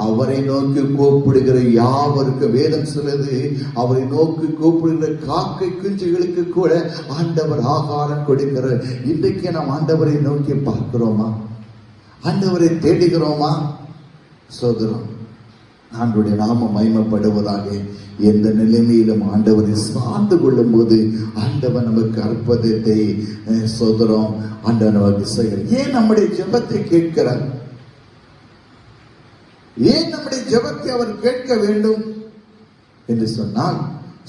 அவரை நோக்கி கூப்பிடுகிற யாவருக்கு வேதம் சொல்லுது, அவரை நோக்கி கூப்பிடுகிற காக்கை குஞ்சுகளுக்கு கூட ஆண்டவர் ஆகாரம் கொடுக்கிறார். இன்றைக்கு நாம் ஆண்டவரை நோக்கி பார்க்கிறோமா? ஆண்டவரை தேடுகிறோமா? சோதரம் ஆண்டவருடைய நாமம் மகிமைப்படுவதாக. எந்த நிலைமையிலும் ஆண்டவரை சார்ந்து கொள்ளும் போது ஆண்டவர் நமக்கு அற்புதத்தை சோதரம் ஆண்டவர் நமக்கு செய்கிறார். ஏன் நம்முடைய ஜெபத்தை கேட்கிறார்? ஏன் நம்முடைய ஜெபத்தை அவர் கேட்க வேண்டும் என்று சொன்னால்,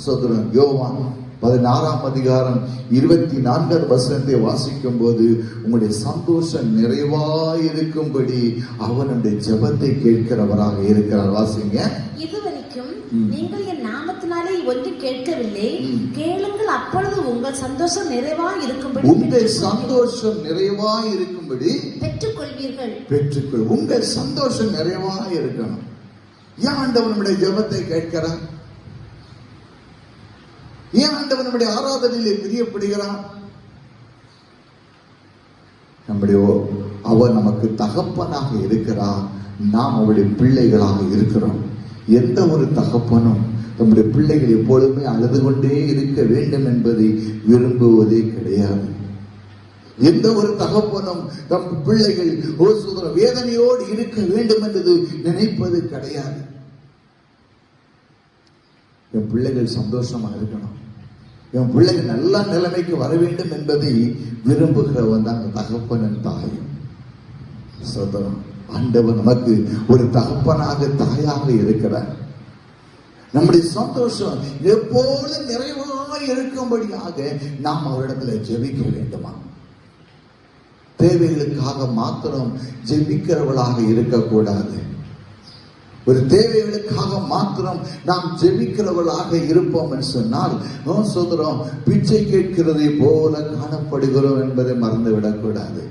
சோதரம் யோவான் 16ஆம் அதிகாரம் 24வது வசனத்தை வாசிக்கும் போது, உங்களுடைய சந்தோஷம் நிறைவாயிருக்கும்படி அவனுடைய ஜெபத்தை கேட்கிறவராக இருக்கிறார். வாசிங்க. இதுவரைக்கும் நீங்கள் என் நாமத்தினாலே ஒன்று கேட்கவில்லை, கேளுங்கள், அப்பொழுது உங்கள் சந்தோஷம் நிறைவாய் இருக்கும்படி உங்கள் சந்தோஷம் நிறைவாய் இருக்கும்படி பெற்றுக்கொள்வீர்கள். பெற்றுக்கொள். உங்கள் சந்தோஷம் நிறைவாய் இருக்கணும். ஏன் ஆண்டவர் நம்முடைய ஜெபத்தை கேட்கிறார்? ஏன் ஆண்டவர் நம்முடைய ஆராதனையிலே பிரியப்படுகிறார்? அவர் நமக்கு தகப்பனாக இருக்கிறார், நாம் அவருடைய பிள்ளைகளாக இருக்கிறோம். எந்த ஒரு தகப்பனும் நம்முடைய பிள்ளைகள் எப்பொழுதுமே அழுது கொண்டே இருக்க வேண்டும் என்பதை விரும்புவதே கிடையாது. எந்த ஒரு தகப்பனும் தம் பிள்ளைகள் ஒரு சுதந்திர வேதனையோடு இருக்க வேண்டும் என்பது நினைப்பது கிடையாது. என் பிள்ளைகள் சந்தோஷமா இருக்கணும், என் பிள்ளைகள் நல்ல நிலைமைக்கு வர வேண்டும் என்பதை விரும்புகிறவன் தான் தகப்பன் தாயும். சோதரம் ஆண்டவர் நமக்கு ஒரு தகப்பனாக தாயாக இருக்கிறார். நம்முடைய சந்தோஷம் எப்போதும் நிறைவாய் இருக்கும்படியாக நாம் அவரிடத்துல ஜெபிக்க வேண்டுமா? தேவைகளுக்காக மாத்திரம் ஜெபிக்கிறவளாக இருக்கக்கூடாது. ஒரு தேவைகளுக்காக மாத்திரம் நாம் ஜெபிக்கிறவர்களாக இருப்போம் என்று சொன்னால், சோதரம் பிச்சை கேட்கிறதை போல காணப்படுகிறோம் என்பதை மறந்து விடக்கூடாது.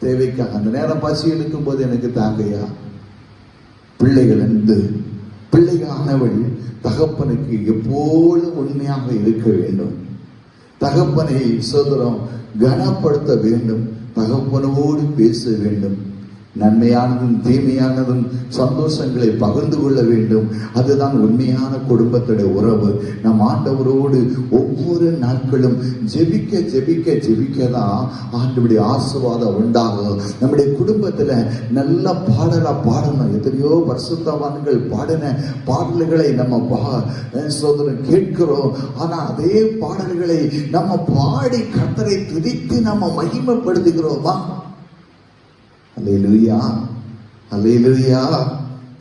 தேவைக்காக அந்த நேரம் பசி எடுக்கும் போது எனக்கு தாங்கையா, பிள்ளைகள் என்று பிள்ளையானவள் தகப்பனுக்கு எப்போதும் உண்மையாக இருக்க வேண்டும். தகப்பனை சோதரம் கனப்படுத்த வேண்டும், தகப்பனோடு பேச வேண்டும். நன்மையானதும் தீமையானதும் சந்தோஷங்களை பகிர்ந்து கொள்ள வேண்டும். அதுதான் உண்மையான குடும்பத்துடைய உறவு. நம் ஆண்டவரோடு ஒவ்வொரு நாட்களும் ஜெபிக்க ஜெபிக்க ஜெபிக்கதான் ஆண்டவருடைய ஆசீர்வாதம் உண்டாகும். நம்முடைய குடும்பத்துல நல்ல பாடலா பாடணும். எத்தனையோ பரிசுத்தவான்கள் பாடின பாடல்களை நம்ம சோதனை கேட்கிறோம். ஆனா அதே பாடல்களை நம்ம பாடி கர்த்தரை துதித்து நம்ம மகிமைப்படுத்துகிறோமா? அல்லேலூயா, அல்லேலூயா.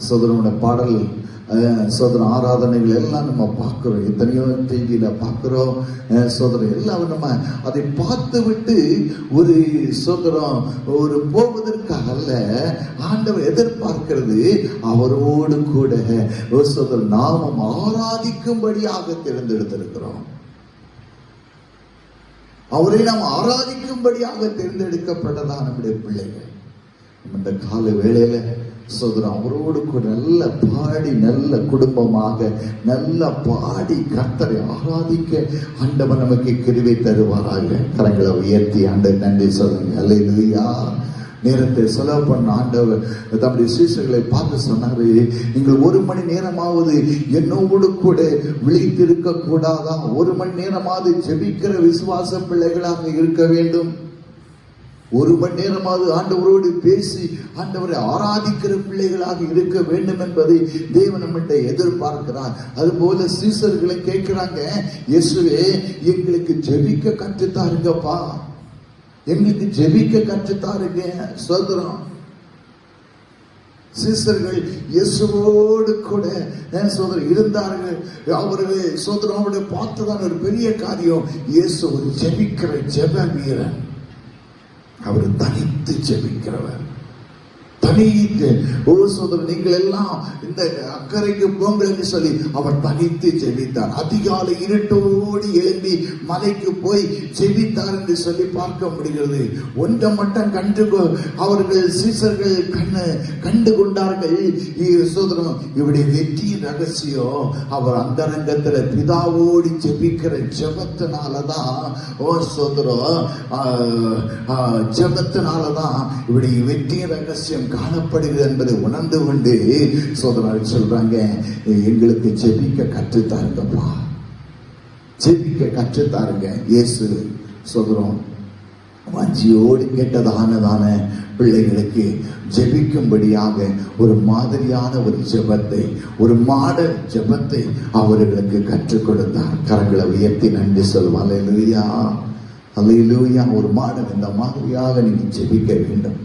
சோதரனோட பாடல் சோதர ஆராதனைகள் எல்லாம் நம்ம பார்க்கிறோம், எத்தனையோ டிவியில பார்க்கிறோம். சோதரம் எல்லாம் நம்ம அதை பார்த்து விட்டு ஒரு சோதரம் ஒரு போவதற்காக அல்ல, ஆண்டவர் எதிர்பார்க்கிறது அவரோடு கூட ஒரு சோதரம் நாமம் ஆராதிக்கும்படியாக தேர்ந்தெடுத்திருக்கிறோம். அவரை நாம் ஆராதிக்கும்படியாக தேர்ந்தெடுக்கப்பட்டதான் நம்முடைய பிள்ளைகள். இந்த கால வேளையில சோதரம் அவரோடு கூட நல்ல பாடி நல்ல குடும்பமாக நல்ல பாடி கர்த்தரை ஆராதிக்க ஆண்டவர் நமக்கு கிருபை தருவாராக. கரங்களை உயர்த்தி ஆண்டவர் நன்றி சொல்லுங்க. அல்லேலூயா. நேரத்தை செலவு பண்ண ஆண்டவர் தம்முடைய சீசர்களை பார்த்து சொன்னாரு, நீங்கள் 1 மணி நேரமாவது என்னோடு கூட விழித்திருக்க கூடாதா? 1 மணி நேரமாவது ஜெபிக்கிற விசுவாச பிள்ளைகளாக இருக்க வேண்டும். 1 மணி நேரமாவது ஆண்டவரோடு பேசி ஆண்டவரை ஆராதிக்கிற பிள்ளைகளாக இருக்க வேண்டும் என்பதை தேவன் நம்மகிட்ட எதிர்பார்க்கிறார். அதுபோல சீசர்களை கேட்கிறாங்க, இயேசுவே எங்களுக்கு ஜெபிக்க கற்றுத்தாருங்கப்பா, எங்களுக்கு ஜெபிக்க கற்றுத்தாருங்க. சோதரம் சீசர்கள் இயேசுவோடு கூட சோதரர் இருந்தார்கள். அவர்கள் சோதரம் அவருடைய பார்த்ததான் ஒரு பெரிய காரியம். இயேசு ஒரு ஜெபிக்கிற ஜெப வீரன். அவர் தனித்து ஜெபிக்கிறவர். தனித்து சோதரர் நீங்கள் எல்லாம் இந்த அக்கறைக்கு போங்கள் என்று சொல்லி அவர் தனித்து ஜெபித்தார். அதிகாலை இருட்டோடு எழும்பி மலைக்கு போய் ஜெபித்தார் என்று சொல்லி பார்க்க முடிகிறது. ஒன்றை மட்டும் அவர்கள் சீசர்கள் கண்டு கொண்டார்கள். சோதரம் இவருடைய வெற்றியின் ரகசியம் அவர் அந்தரங்கத்துல பிதாவோடு ஜெபிக்கிற ஜெபத்தினாலதான் சோதரம் ஜெபத்தினாலதான் இவருடைய வெற்றியின் ரகசியம் காணப்படுகிறது என்பதை உணர்ந்து கொண்டு சோதரர் சொல்றாங்க, எங்களுக்கு ஜெபிக்க கற்றுத்தாருங்கப்பா, ஜெபிக்க கற்றுத்தாருங்க. இயேசு சோதரம் வாஞ்சியோடு கேட்டதான பிள்ளைகளுக்கு ஜெபிக்கும்படியாக ஒரு மாதிரியான ஒரு ஜெபத்தை, ஒரு மாடல் ஜெபத்தை அவர்களுக்கு கற்றுக் கொடுத்தார். கரங்களை உயர்த்தி நன்றி சொல்வாங்க. அல்லேலூயா, அல்லேலூயா. ஒரு மாடல், இந்த மாதிரியாக நீங்க ஜெபிக்க வேண்டும்.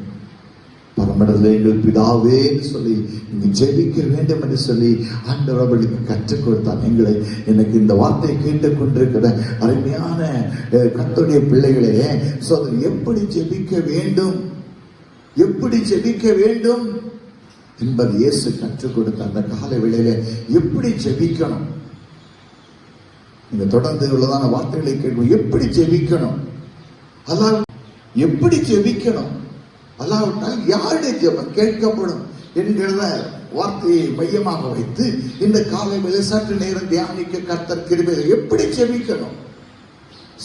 பரமடல எங்கள் பிதாவே சொல்லி நீங்க ஜெபிக்க வேண்டும் என்று சொல்லி ஆண்டவர் அவர்களுக்கு கற்றுக் கொடுத்தார். எங்களை எனக்கு இந்த வார்த்தையை கேட்டுக் கொண்டிருக்கிற அருமையான கர்த்தருடைய பிள்ளைகளே, எப்படி ஜெபிக்க வேண்டும், எப்படி ஜெபிக்க வேண்டும் என்பது இயேசு கற்றுக் கொடுத்த அந்த கால வேளையில எப்படி ஜெபிக்கணும், நீங்க தொடர்ந்து உள்ளதான வார்த்தைகளை கேட்கும். எப்படி ஜெபிக்கணும், அல்லாஹ் எப்படி ஜெபிக்கணும், அல்லாவிட்டால் யாருடைய ஜெபம் கேட்கப்படும் என்கிறத வார்த்தையை மையமாக வைத்து இந்த காலை வேளை சற்று நேரம் தியானிக்க கர்த்தர் கிருபையிலே எப்படி ஜெபிக்கணும்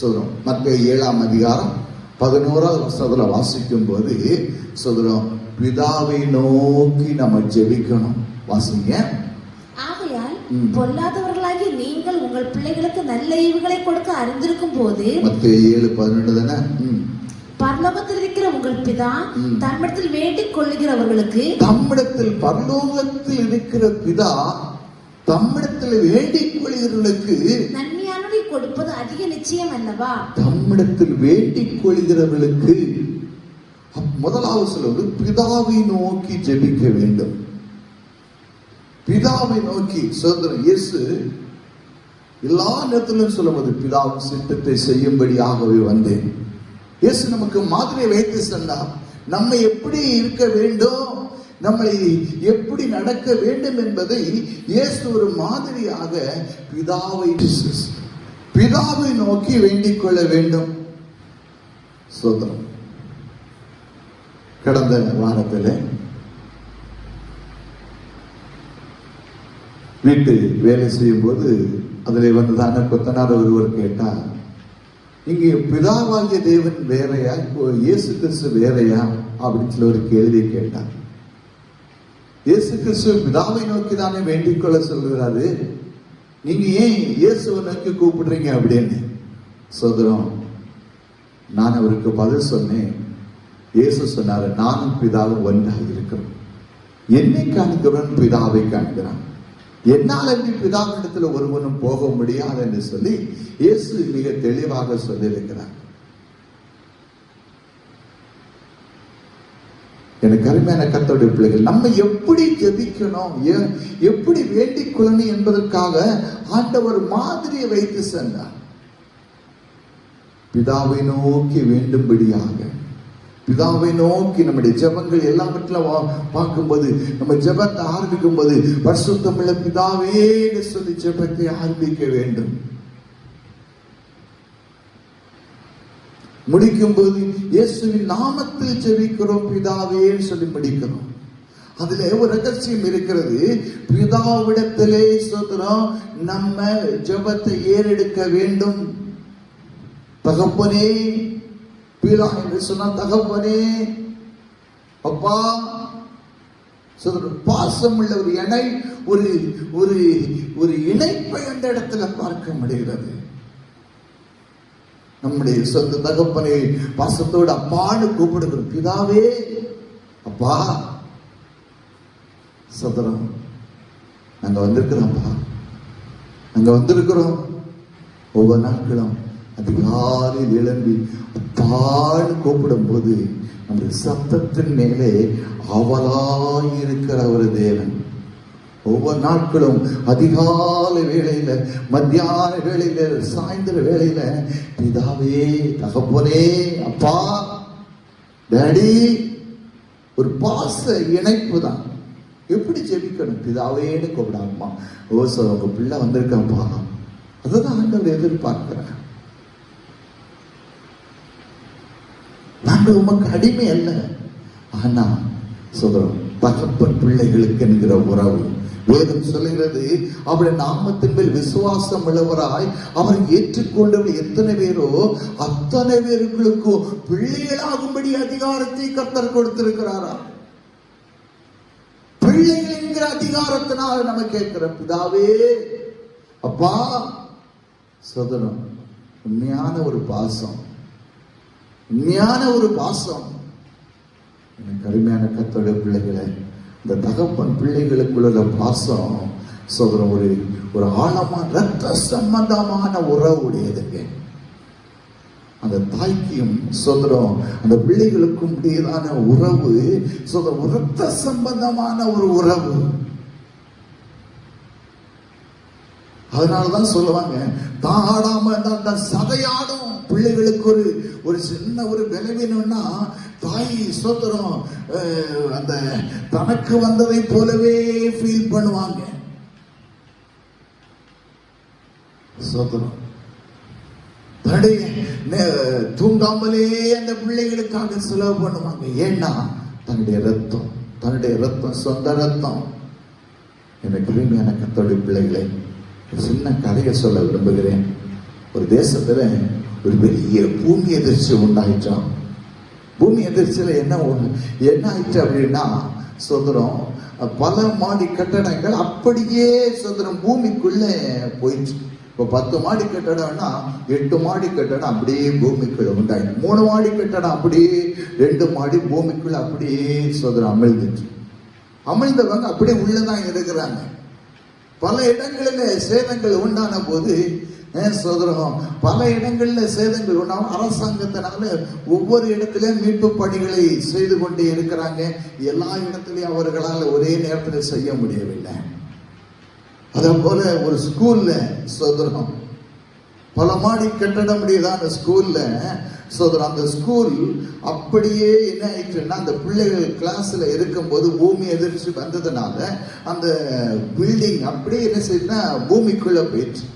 சொல்றோம். மத்தேயு 7ஆம் அதிகாரம் 11ஆவது வசனத்துல வாசிக்கும் போது சொல்றோம், பிதாவை நோக்கி நம்ம ஜெபிக்கணும். வாசிங்க. ஆகையால் பொல்லாதவர்களாகி நீங்கள் உங்கள் பிள்ளைகளுக்கு நல்ல ஈவுகளை கொடுக்க அறிந்திருக்கும் போது, மத்தேயு 7:12 தானே, பரலோகத்தில் இருக்கிற உங்கள் பிதா தம்மிடத்தில் வேண்டிக் கொள்ளுகிறவர்களுக்கு, தம்மிடத்தில் பரலோகத்தில் இருக்கிற பிதா தம்மிடத்தில் வேண்டிக் கொள்கிறவர்களுக்கு நன்மையானதை கொடுப்பது அதிக நிச்சயம் அல்லவா? தம்மிடத்தில் வேண்டிக் கொள்கிறவர்களுக்கு முதலாவது சொல்வது பிதாவை நோக்கி ஜெபிக்க வேண்டும். பிதாவை நோக்கி சோதரன் இயேசு எல்லா நேரத்திலும் சொல்லுவது, பிதாவின் சித்தத்தை செய்யும்படியாகவே வந்தேன். இயேசு நமக்கு மாதிரியை வைத்து சொன்னார். நம்ம எப்படி இருக்க வேண்டும், நம்மளை எப்படி நடக்க வேண்டும் என்பதை இயேசு ஒரு மாதிரியாக பிதாவை நோக்கி வேண்டிக் கொள்ள வேண்டும். சோதரம் கடந்த வாரத்தில் வீட்டு வேலை செய்யும் போது அதில் வந்ததான கொத்தனார் ஒருவர் கேட்டார், இங்கே பிதாவாகிய தேவன் வேறையா, இயேசு கிறிஸ்து வேறையா அப்படின்னு சொல்லி ஒரு கேள்வி கேட்டார். இயேசு கிறிஸ்து பிதாவை நோக்கி தானே வேண்டிக் கொள்ள சொல்கிறாரு, நீங்க ஏன் இயேசுவை நோக்கி கூப்பிடுறீங்க அப்படின்னு. சோதரம் நான் அவருக்கு பதில் சொன்னேன். இயேசு சொன்னாரு, நானும் பிதாவும் ஒன்றாக இருக்கிறோம். என்னை காண்கிறவன் பிதாவை காண்கிறான், என்னால் என்று பிதாவிடத்துல ஒருவனும் போக முடியாது என்று சொல்லி இயேசு மிக தெளிவாக சொல்லியிருக்கிறார். எனக்கு அருமையான கர்த்தருடைய பிள்ளைகள், நம்ம எப்படி ஜெபிக்கணும், எப்படி வேண்டிக் கொள்ளணும் என்பதற்காக ஆண்டவர் மாதிரியை வைத்து சென்றார். பிதாவை நோக்கி வேண்டும்படியாக, பிதாவை நோக்கி நம்முடைய ஜெபங்கள் எல்லாவற்றிலும் பார்க்கும்போது, நம்ம ஜெபத்தை ஆரம்பிக்கும் போது பரிசுத்தமுள்ள பிதாவே என்று சொல்லி ஜெபத்தை ஆரம்பிக்க வேண்டும். முடிக்கும் போது இயேசுவின் நாமத்தில் ஜெபிக்கிறோம் பிதாவே சொல்லி முடிக்கிறோம். அதுல ஒரு ரகசியம் இருக்கிறது. பிதாவிடத்திலே சோதரம் நம்ம ஜெபத்தை ஏறெடுக்க வேண்டும். தகப்பனே, பிதா என்று சொன்ன தகப்பனே, அப்பா பாசம் உள்ள ஒரு இணை, ஒரு ஒரு ஒரு இணைப்பை அந்த இடத்துல பார்க்க முடிகிறது. நம்முடைய சொந்த தகப்பனை பாசத்தோடு அப்பான்னு கூப்பிடுகிறோம். பிதாவே, அப்பா. சதுரம் நாங்க வந்திருக்கிறோம்ப்பா, நாங்க வந்திருக்கிறோம். ஒவ்வொரு நாட்களும் அதிகாலையில் எழும்பி அப்பான்னு கூப்பிடும் போது நம்முடைய சத்தத்தின் மேலே ஆவலாயிருக்கிற ஒரு தேவன். ஒவ்வொரு நாட்களும் அதிகாலை வேளையில, மத்தியான வேளையில, சாயந்தர வேளையில பிதாவே, தகப்பனே, அப்பா, டாடி, ஒரு பாச இணைப்பு தான். எப்படி ஜெபிக்கணும்? பிதாவேன்னு கூப்பிடாமா. உங்க பிள்ளை வந்திருக்காப்பா, அதுதான் ஆண்டவர் எதிர்பார்க்கிறேன். நாங்கள் உமக்கு அடிமை அல்ல. ஆனா சொல்றோம், தகப்பன் பிள்ளைகளுக்கு என்கிற உறவு வேதம் சொல்லுகிறது, அவருடைய நாமத்தின் மேல் விசுவாசம் உள்ளவராய் அவர் ஏற்றுக்கொண்டவர் எத்தனை பேரோ அத்தனை பேர்களுக்கும் பிள்ளைகளாகும்படி அதிகாரத்தை கர்த்தர் கொடுத்திருக்கிறாரா. பிள்ளைகள் என்கிற அதிகாரத்தினால் நம்ம கேட்கிற பிதாவே, அப்பா. சோதனம் உண்மையான ஒரு பாசம், உண்மையான ஒரு பாசம். எனக்கு அருமையான கர்த்தருடைய பிள்ளைகளை, இந்த தகப்பன் பிள்ளைகளுக்குள்ள பாசம் சோதரம் ஒரு ஆழமான ரத்த சம்பந்தமான உறவு உடையதுங்க. அந்த தாய்க்கும் சோதரம் அந்த பிள்ளைகளுக்கும் இடையதான உறவு சோதரம் ரத்த சம்பந்தமான ஒரு உறவு. அதனாலதான் சொல்லுவாங்க, தான் ஆடாம இருந்தா சதையாடும். பிள்ளைகளுக்கு ஒரு சின்ன ஒரு பலவீனம்னா தாய் சோதரம் அந்த தனக்கு வந்ததை போலவே ஃபீல் பண்ணுவாங்க. சோதரம் தூங்காமலே அந்த பிள்ளைகளுக்காக செலவு பண்ணுவாங்க. ஏன்னா தன்னுடைய ரத்தம் சொந்த ரத்தம். எனக்கு விரும்பியான கர்த்தருடைய பிள்ளைகளை, சின்ன கதையை சொல்ல விரும்புகிறேன். ஒரு தேசத்துல ஒரு பெரிய பூமி எதிர்ச்சி உண்டாயிட்டான். பூமி எதிர்ச்சியில என்ன ஆயிடுச்சு அப்படின்னா சுதந்திரம் பல மாடி கட்டடங்கள் அப்படியே சுதந்திரம் பூமிக்குள்ள போயிடுச்சு. இப்போ 10 மாடி கட்டடம்னா 8 மாடி கட்டடம் அப்படியே பூமிக்குள்ள உண்டாயிடுச்சு. 3 மாடி கட்டடம் அப்படியே 2 மாடி பூமிக்குள்ள அப்படியே சுதந்திரம் அமிழ்ந்துச்சு. அமிழ்ந்தவங்க அப்படியே உள்ளதான் இருக்கிறாங்க. பல இடங்களில் சேதங்கள் உண்டான போது சோதரம் பல இடங்கள்ல சேதங்கள் உண்டாகும். அரசாங்கத்தினால ஒவ்வொரு இடத்திலும் மீட்பு பணிகளை செய்து கொண்டே இருக்கிறாங்க. எல்லா இடத்திலையும் அவர்களால் ஒரே நேரத்தில் செய்ய முடியவில்லை. அதே போல ஒரு ஸ்கூல்ல சோதரம் பல மாடி கட்டடம் முடியாத ஸ்கூல்ல சோதரம் அந்த ஸ்கூல் அப்படியே என்ன ஆயிடுச்சுன்னா, அந்த பிள்ளைகள் கிளாஸ்ல இருக்கும் போது பூமி எதிர்ச்சி வந்ததுனால அந்த பில்டிங் அப்படியே என்ன செய்யுதுன்னா பூமிக்குள்ள போயிடுச்சு.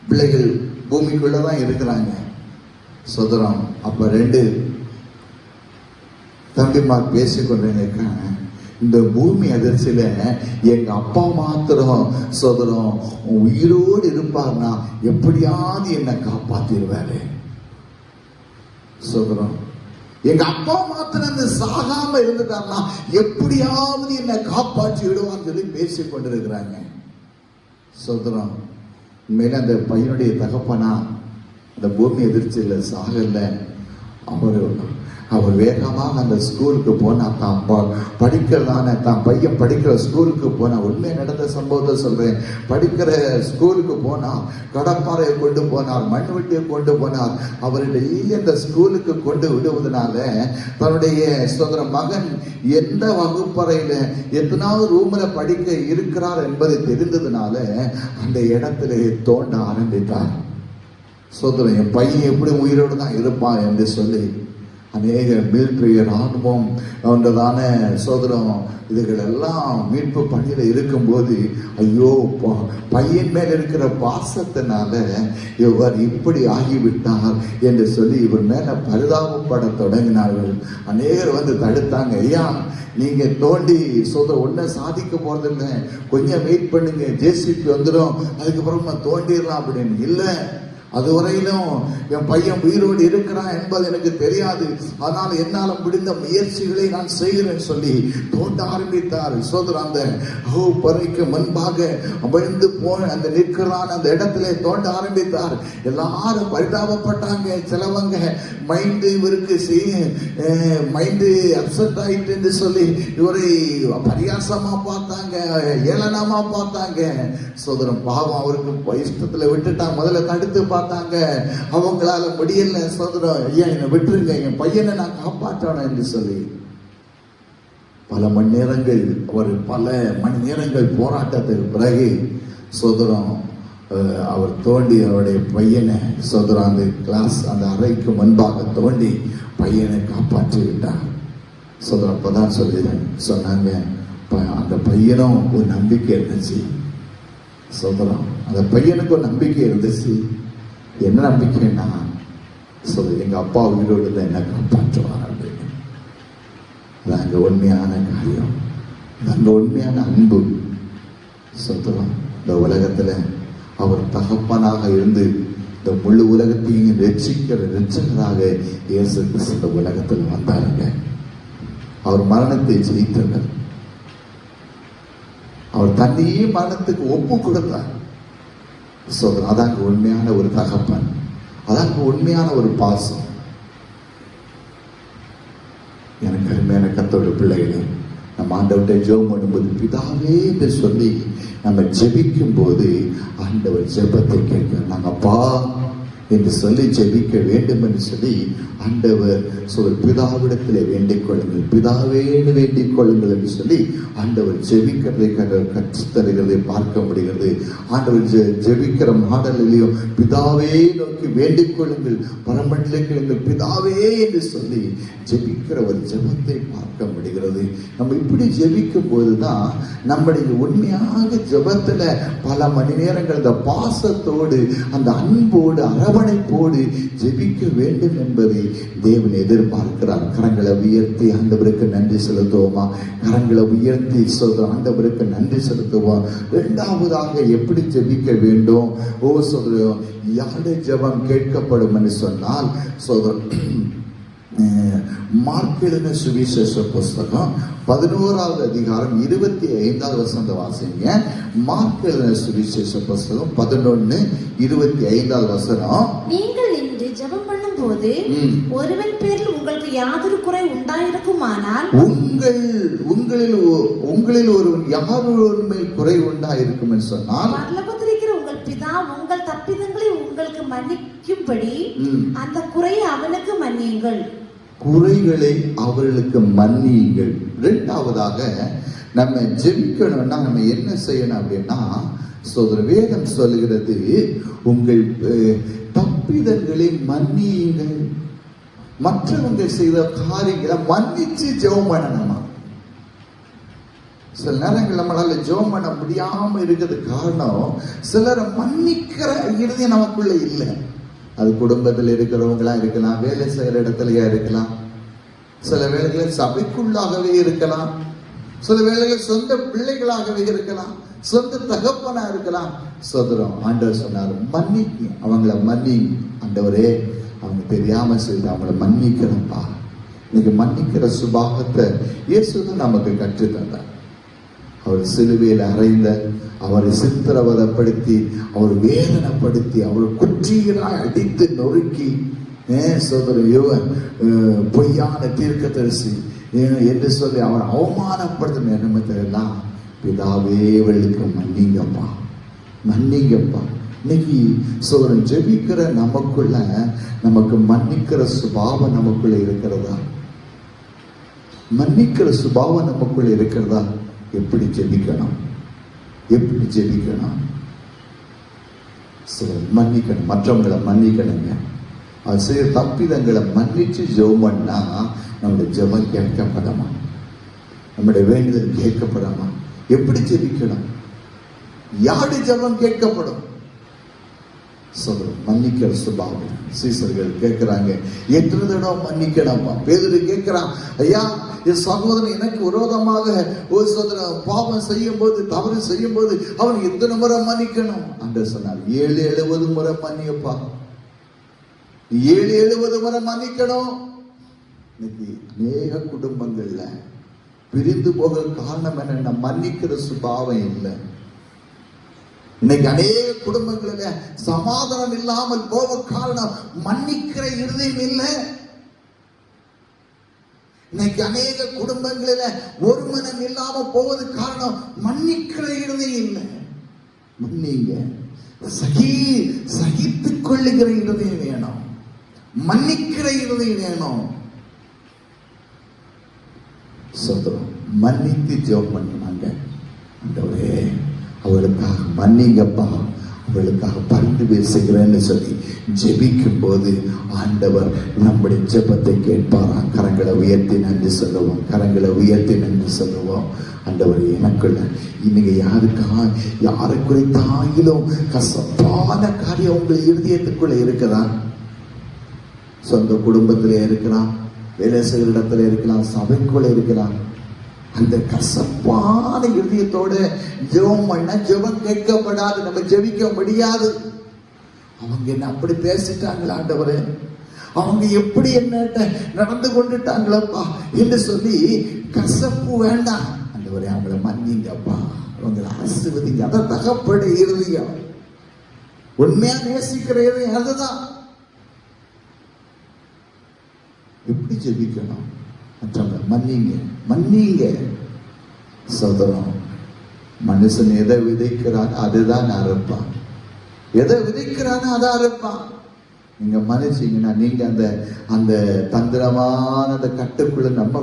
பிள்ளைகள் பூமிக்குள்ளதான் இருக்கிறாங்க. சோதரம் அப்ப 2 தம்பிமார் பேசிக்கொண்டு, இந்த பூமி அதிர்ச்சியில எங்க அப்பா மாத்திரம் சோதரம் உயிரோடு இருப்பார்னா எப்படியாவது என்னை காப்பாத்திடுவாரு. சோதரம் எங்க அப்பா மாத்திரம் அந்த சாகாம இருந்துட்டார்னா எப்படியாவது என்னை காப்பாற்றி விடுவான்னு சொல்லி பேசிக் கொண்டிருக்கிறாங்க. சோதரம் உண்மையில அந்த பையனுடைய தகப்பனா அந்த பூமி எதிர்ச்சியில சாகல. அவர் வேகமாக அந்த ஸ்கூலுக்கு போனா, தான் படிக்கிறதான தான் பையன் படிக்கிற ஸ்கூலுக்கு போனா, உண்மை நடந்த சம்பவத்தை சொல்றேன். படிக்கிற ஸ்கூலுக்கு போனா கடப்பாறையை கொண்டு போனார், மண்வெட்டியை கொண்டு போனார். அவர் டெய்லி அந்த ஸ்கூலுக்கு கொண்டு விடுவதனால தன்னுடைய சோதர மகன் எந்த வகுப்பறையில எத்தனாவது ரூம்ல படிக்க இருக்கிறார் என்பதை தெரிந்ததுனால அந்த இடத்துல தோண்ட ஆரம்பித்தார். சோதரன் என் பையன் எப்படி உயிரோடு தான் இருப்பான் என்று சொல்லி அநேக மிலிட்ரி ராணுவம் அவன்றதான சோதரம் இதுகள் எல்லாம் மீட்பு பணியில இருக்கும்போது, ஐயோ பையன் மேல் இருக்கிற பாசத்தினால இவர் இப்படி ஆகிவிட்டார் என்று சொல்லி இவர் மேல பரிதாபப்பட தொடங்கினார்கள். அநேகர் வந்து தடுத்தாங்க. ஐயா, நீங்க தோண்டி ஒன்னும் சாதிக்க போறதில்லை, கொஞ்சம் வெயிட் பண்ணுங்க, ஜேசிபி வந்துடும், அதுக்கப்புறமா தோண்டிடலாம் அப்படின்னு. இல்லை, அதுவரையிலும் என் பையன் உயிரோடு இருக்கிறான் என்பது எனக்கு தெரியாது, ஆனால் என்னால் முடிந்த முயற்சிகளை நான் செய்கிறேன் சொல்லி தோண்ட ஆரம்பித்தார். சோதரன் அந்த பறைக்கு முன்பாக அமிழ்ந்து போன அந்த நிற்கிறான் அந்த இடத்துல தோண்ட ஆரம்பித்தார். எல்லாரும் பரிதாபப்பட்டாங்க. சிலவங்க மைண்டு இவருக்கு மைண்டு அப்செட் ஆயிட்டு என்று சொல்லி இவரை பரியாசமா பார்த்தாங்க, ஏளனமா பார்த்தாங்க. சோதரன் பாவம் அவருக்கு இஷ்டத்துல விட்டுட்டான். முதல்ல தடுத்து பார்த்தாங்க, அவங்களால முடியல. சோதரன், ஐயா என்னை விட்டுருங்க, என் பையனை நான் காப்பாற்றணும் என்று சொல்லி பல மணி நேரங்கள் போராட்டத்துக்கு பிறகு சோதரம் அவர் தோண்டி அவருடைய பையனை சோதரம் அந்த கிளாஸ் அந்த அறைக்கு முன்பாக தோண்டி பையனை காப்பாற்றி விட்டார். சோதரம் அப்பதான் சொன்னாங்க, அந்த பையனும் ஒரு நம்பிக்கை இருந்துச்சு. சோதரம் அந்த பையனுக்கு ஒரு நம்பிக்கை இருந்துச்சு. என்ன நம்பிக்கைன்னா, எங்க அப்பா உயிரோடு தான் என்ன காப்பாற்றுவார் அப்படின்னு. அங்க உண்மையான காரியம், அங்க உண்மையான அன்பு. சோதரம் இந்த உலகத்துல அவர் தகப்பனாக இருந்து இந்த முழு உலகத்தையும் ரட்சகராக இயேசு கிறிஸ்து இந்த உலகத்தில் வந்தாருங்க. அவர் மரணத்தை ஜெயித்தவர். அவர் தன்னையே மரணத்துக்கு ஒப்பு கொடுத்தார். அதாங்க உண்மையான ஒரு தகப்பன், அதாங்க உண்மையான ஒரு பாசம். எனக்கு அருமையான கர்த்தருடைய பிள்ளைகளே, நம்ம ஆண்டவர்கிட்ட ஜெபம் பண்ணும்போது பிதாவே என்று சொல்லி நம்ம ஜெபிக்கும் போது ஆண்டவர் ஜெபத்தை கேட்க நாங்க அப்பா என்று சொல்லி ஜெபிக்க வேண்டும் என்று சொல்லி ஆண்டவர் பிதாவிடத்திலே வேண்டிக் கொள்ளுங்கள், பிதாவேன்னு வேண்டிக் கொள்ளுங்கள் என்று சொல்லி ஆண்டவர் ஜெபிக்கிறதை கற்றுத்தருகிறதை பார்க்க முடிகிறது. ஆண்டவர் ஜெபிக்கிற மாடலிலையும் பிதாவே நோக்கி வேண்டிக் கொள்ளுங்கள், பரமண்டலங்கள் பிதாவே என்று சொல்லி ஜெபிக்கிற ஒரு ஜெபத்தை பார்க்க முடிகிறது. நம்ம இப்படி ஜெபிக்கும் போதுதான் நம்முடைய உண்மையாக ஜெபத்துல பல மணி நேரங்கள் அந்த பாசத்தோடு அந்த அன்போடு அரவணைப்போடு ஜெபிக்க வேண்டும் என்பதை தேவன் எதிர்பார்க்கிறார். கரங்களை உயர்த்தி ஆண்டவருக்கு நன்றி செலுத்துவோமா? கரங்களை உயர்த்தி ஆண்டவருக்கு நன்றி செலுத்துவோம். இரண்டாவதாக எப்படி ஜெபிக்க வேண்டும்? சொல்றோம், யாரு ஜெபம் கேட்கப்படும் என்று சொன்னால் மார்க் எழுதின சுவிசேஷ புஸ்தகம் 11வது அதிகாரம் 25வது வசனத்தை வாசிங்க. மார்க் எழுதின சுவிசேஷ புஸ்தகம் 11:25 வசனம். நீங்கள் இன்று ஜெபம் பண்ணும் போது ஒருவன் பேரில் உங்களுக்கு யாதொரு குறை உண்டாயிருக்குமானால் உங்களில் ஒருவன் யாதொரு மேல் குறை உண்டாயிருக்கும் என்று சொன்னால் பரலோகத்தில் இருக்கிற உங்கள் பிதா உங்கள் தப்பிதங்களை உங்களுக்கு மன்னிக்கும்படி அந்த குறையை அவனுக்கு மன்னியுங்கள். குறைகளை அவர்களுக்கு மன்னியுங்கள். இரண்டாவதாக நம்ம ஜெபிக்கணும்னா நம்ம என்ன செய்யணும் அப்படின்னா, வேதம் சொல்லுகிறது உங்கள் தப்பிதங்களை மன்னியுங்கள். மற்றவங்க செய்த காரியங்களை மன்னிச்சு ஜெபம் பண்ணணுமா? சில நேரங்கள் நம்மளால ஜெபம் பண்ண முடியாம இருக்கிறது காரணம் சிலரை மன்னிக்கிற இறுதி நமக்குள்ள இல்லை. அது குடும்பத்தில் இருக்கிறவங்களா இருக்கலாம், வேலை செய்கிற இடத்துலயா இருக்கலாம், சில வேளைகளில் சபைக்குள்ளாகவே இருக்கலாம், சில வேளைகளில் சொந்த பிள்ளைகளாகவே இருக்கலாம், சொந்த தகப்பனா இருக்கலாம். சோதரம் ஆண்டவர் சொன்னார், மன்னிக்கு, அவங்கள மன்னி. ஆண்டவரே அவங்க தெரியாம செய்து அவங்கள மன்னிக்கிறப்பா. இன்னைக்கு மன்னிக்கிற சுபாவத்தை இயேசுதான் நமக்கு கற்று தந்தார். அவர் சிலுவையில் அறைந்த, அவரை சித்திரவதைப்படுத்தி, அவர் வேதனைப்படுத்தி, அவர் குற்றீராய் அடித்து நொறுக்கி பொய்யான தீர்க்கதரிசி என்று சொல்லி அவர் அவமானப்படுத்தின நிமித்தெல்லாம் பிதாவேவளுக்கு மன்னிங்கப்பா, மன்னிங்கப்பா. இன்னைக்கு சோதரன் ஜெபிக்கிற நமக்குள்ள நமக்கு மன்னிக்கிற சுபாவம் நமக்குள்ள இருக்கிறதா? மன்னிக்கிற சுபாவம் நமக்குள்ள இருக்கிறதா? எப்படி ஜெபிக்கணும்? எப்படி ஜெபிக்கணும்? மன்னிக்கணும், மற்றவங்களை மன்னிக்கணுங்க. அது செய்ய தப்பிதங்களை மன்னிச்சு ஜெபம் பண்ணா நம்முடைய ஜெபம் கேட்கப்படமா? நம்முடைய வேண்டுதல் கேட்கப்படாமா? எப்படி ஜெபிக்கணும்? யாரு ஜெபம் கேட்கப்படும்? சொல்றோம் மன்னிக்கிற சுபாவம். சீசர்கள் கேட்கிறாங்க, எத்தனை தடவை மன்னிக்கணும்ப்பா? பேதுரு கேட்கிறான், ஐயா என் சகோதரன் எனக்கு விரோதமாக ஒரு சகோதரன் பாவம் செய்யும் போது, தவறு செய்யும் போது அவன் எத்தனை முறை மன்னிக்கணும்? என்று சொன்னார், 770 முறை மன்னியப்பா, 770 முறை மன்னிக்கணும். இன்னைக்கு அநேக குடும்பங்கள்ல பிரிந்து போக காரணம் என்ன? மன்னிக்கிற சுபாவம் இல்லை. இன்னைக்கு அநேக குடும்பங்களில சமாதானம் இல்லாமல் போக காரணம் மன்னிக்கிற இருதயம் இல்லை. இன்னைக்கு அநேக குடும்பங்களில ஒரு மனம் இல்லாம போவது காரணம் மன்னிக்கிற இருதயம் இல்லை. மன்னிங்க, சகித்துக் கொள்ளுகிற இருதயம் வேணும், மன்னிக்கிற இருதயம் வேணும். சொல்றோம் மன்னித்து ஜெபம் பண்ணுவாங்க, ஆண்டவரே அவளுக்காக மன்னிங்கப்பா, அவளுக்காக பரிந்து பேசுகிறேன்னு சொல்லி ஜெபிக்கும் போது ஆண்டவர் நம்முடைய ஜெபத்தை கேட்பாராம். கரங்களை உயர்த்தி நன்றி சொல்லுவோம், கரங்களை உயர்த்தி நன்றி சொல்லுவோம். ஆண்டவர் எனக்குள்ள இன்னைக்கு யாரை குறித்தாயிலும் கசப்பான காரியம் உங்கள் இருதயத்துக்குள்ள இருக்குதா? சொந்த குடும்பத்திலே இருக்கலாம், வேலை செய்கிற இடத்துல இருக்கலாம், சபைக்குள்ள இருக்கலாம். அந்த கசப்பான இருதயத்தோட ஜெபம் பண்ண ஜெபம் கேட்கப்படாது, நம்ம ஜெபிக்க முடியாது. அவங்க என்ன அப்படி பேசிட்டாங்களா ஆண்டவரே, அவங்க எப்படி என்ன நடந்து கொண்டுட்டாங்களப்பா என்று சொல்லி கசப்பு வேண்டாம். ஆண்டவரே அவங்கள மன்னிங்கப்பா, அவங்களை ஆசீர்வதிங்க. அதான் தகப்பட இருதயம், உண்மையா நேசிக்கிற இருதயம் அதுதான். எப்படி ஜெபிக்கணும்? மற்றவங்க மன்னிங்க, மன்னிங்க. சோதரம் மனுஷன் எதை விதைக்கிறான் அதுதான் அறுப்பான், எதை விதைக்கிறானோ அதான் அறுப்பான். நீங்க மன்னிச்சீங்கன்னா நீங்க அந்த அந்த தந்திரமான அந்த கட்டுக்குள்ள நம்ம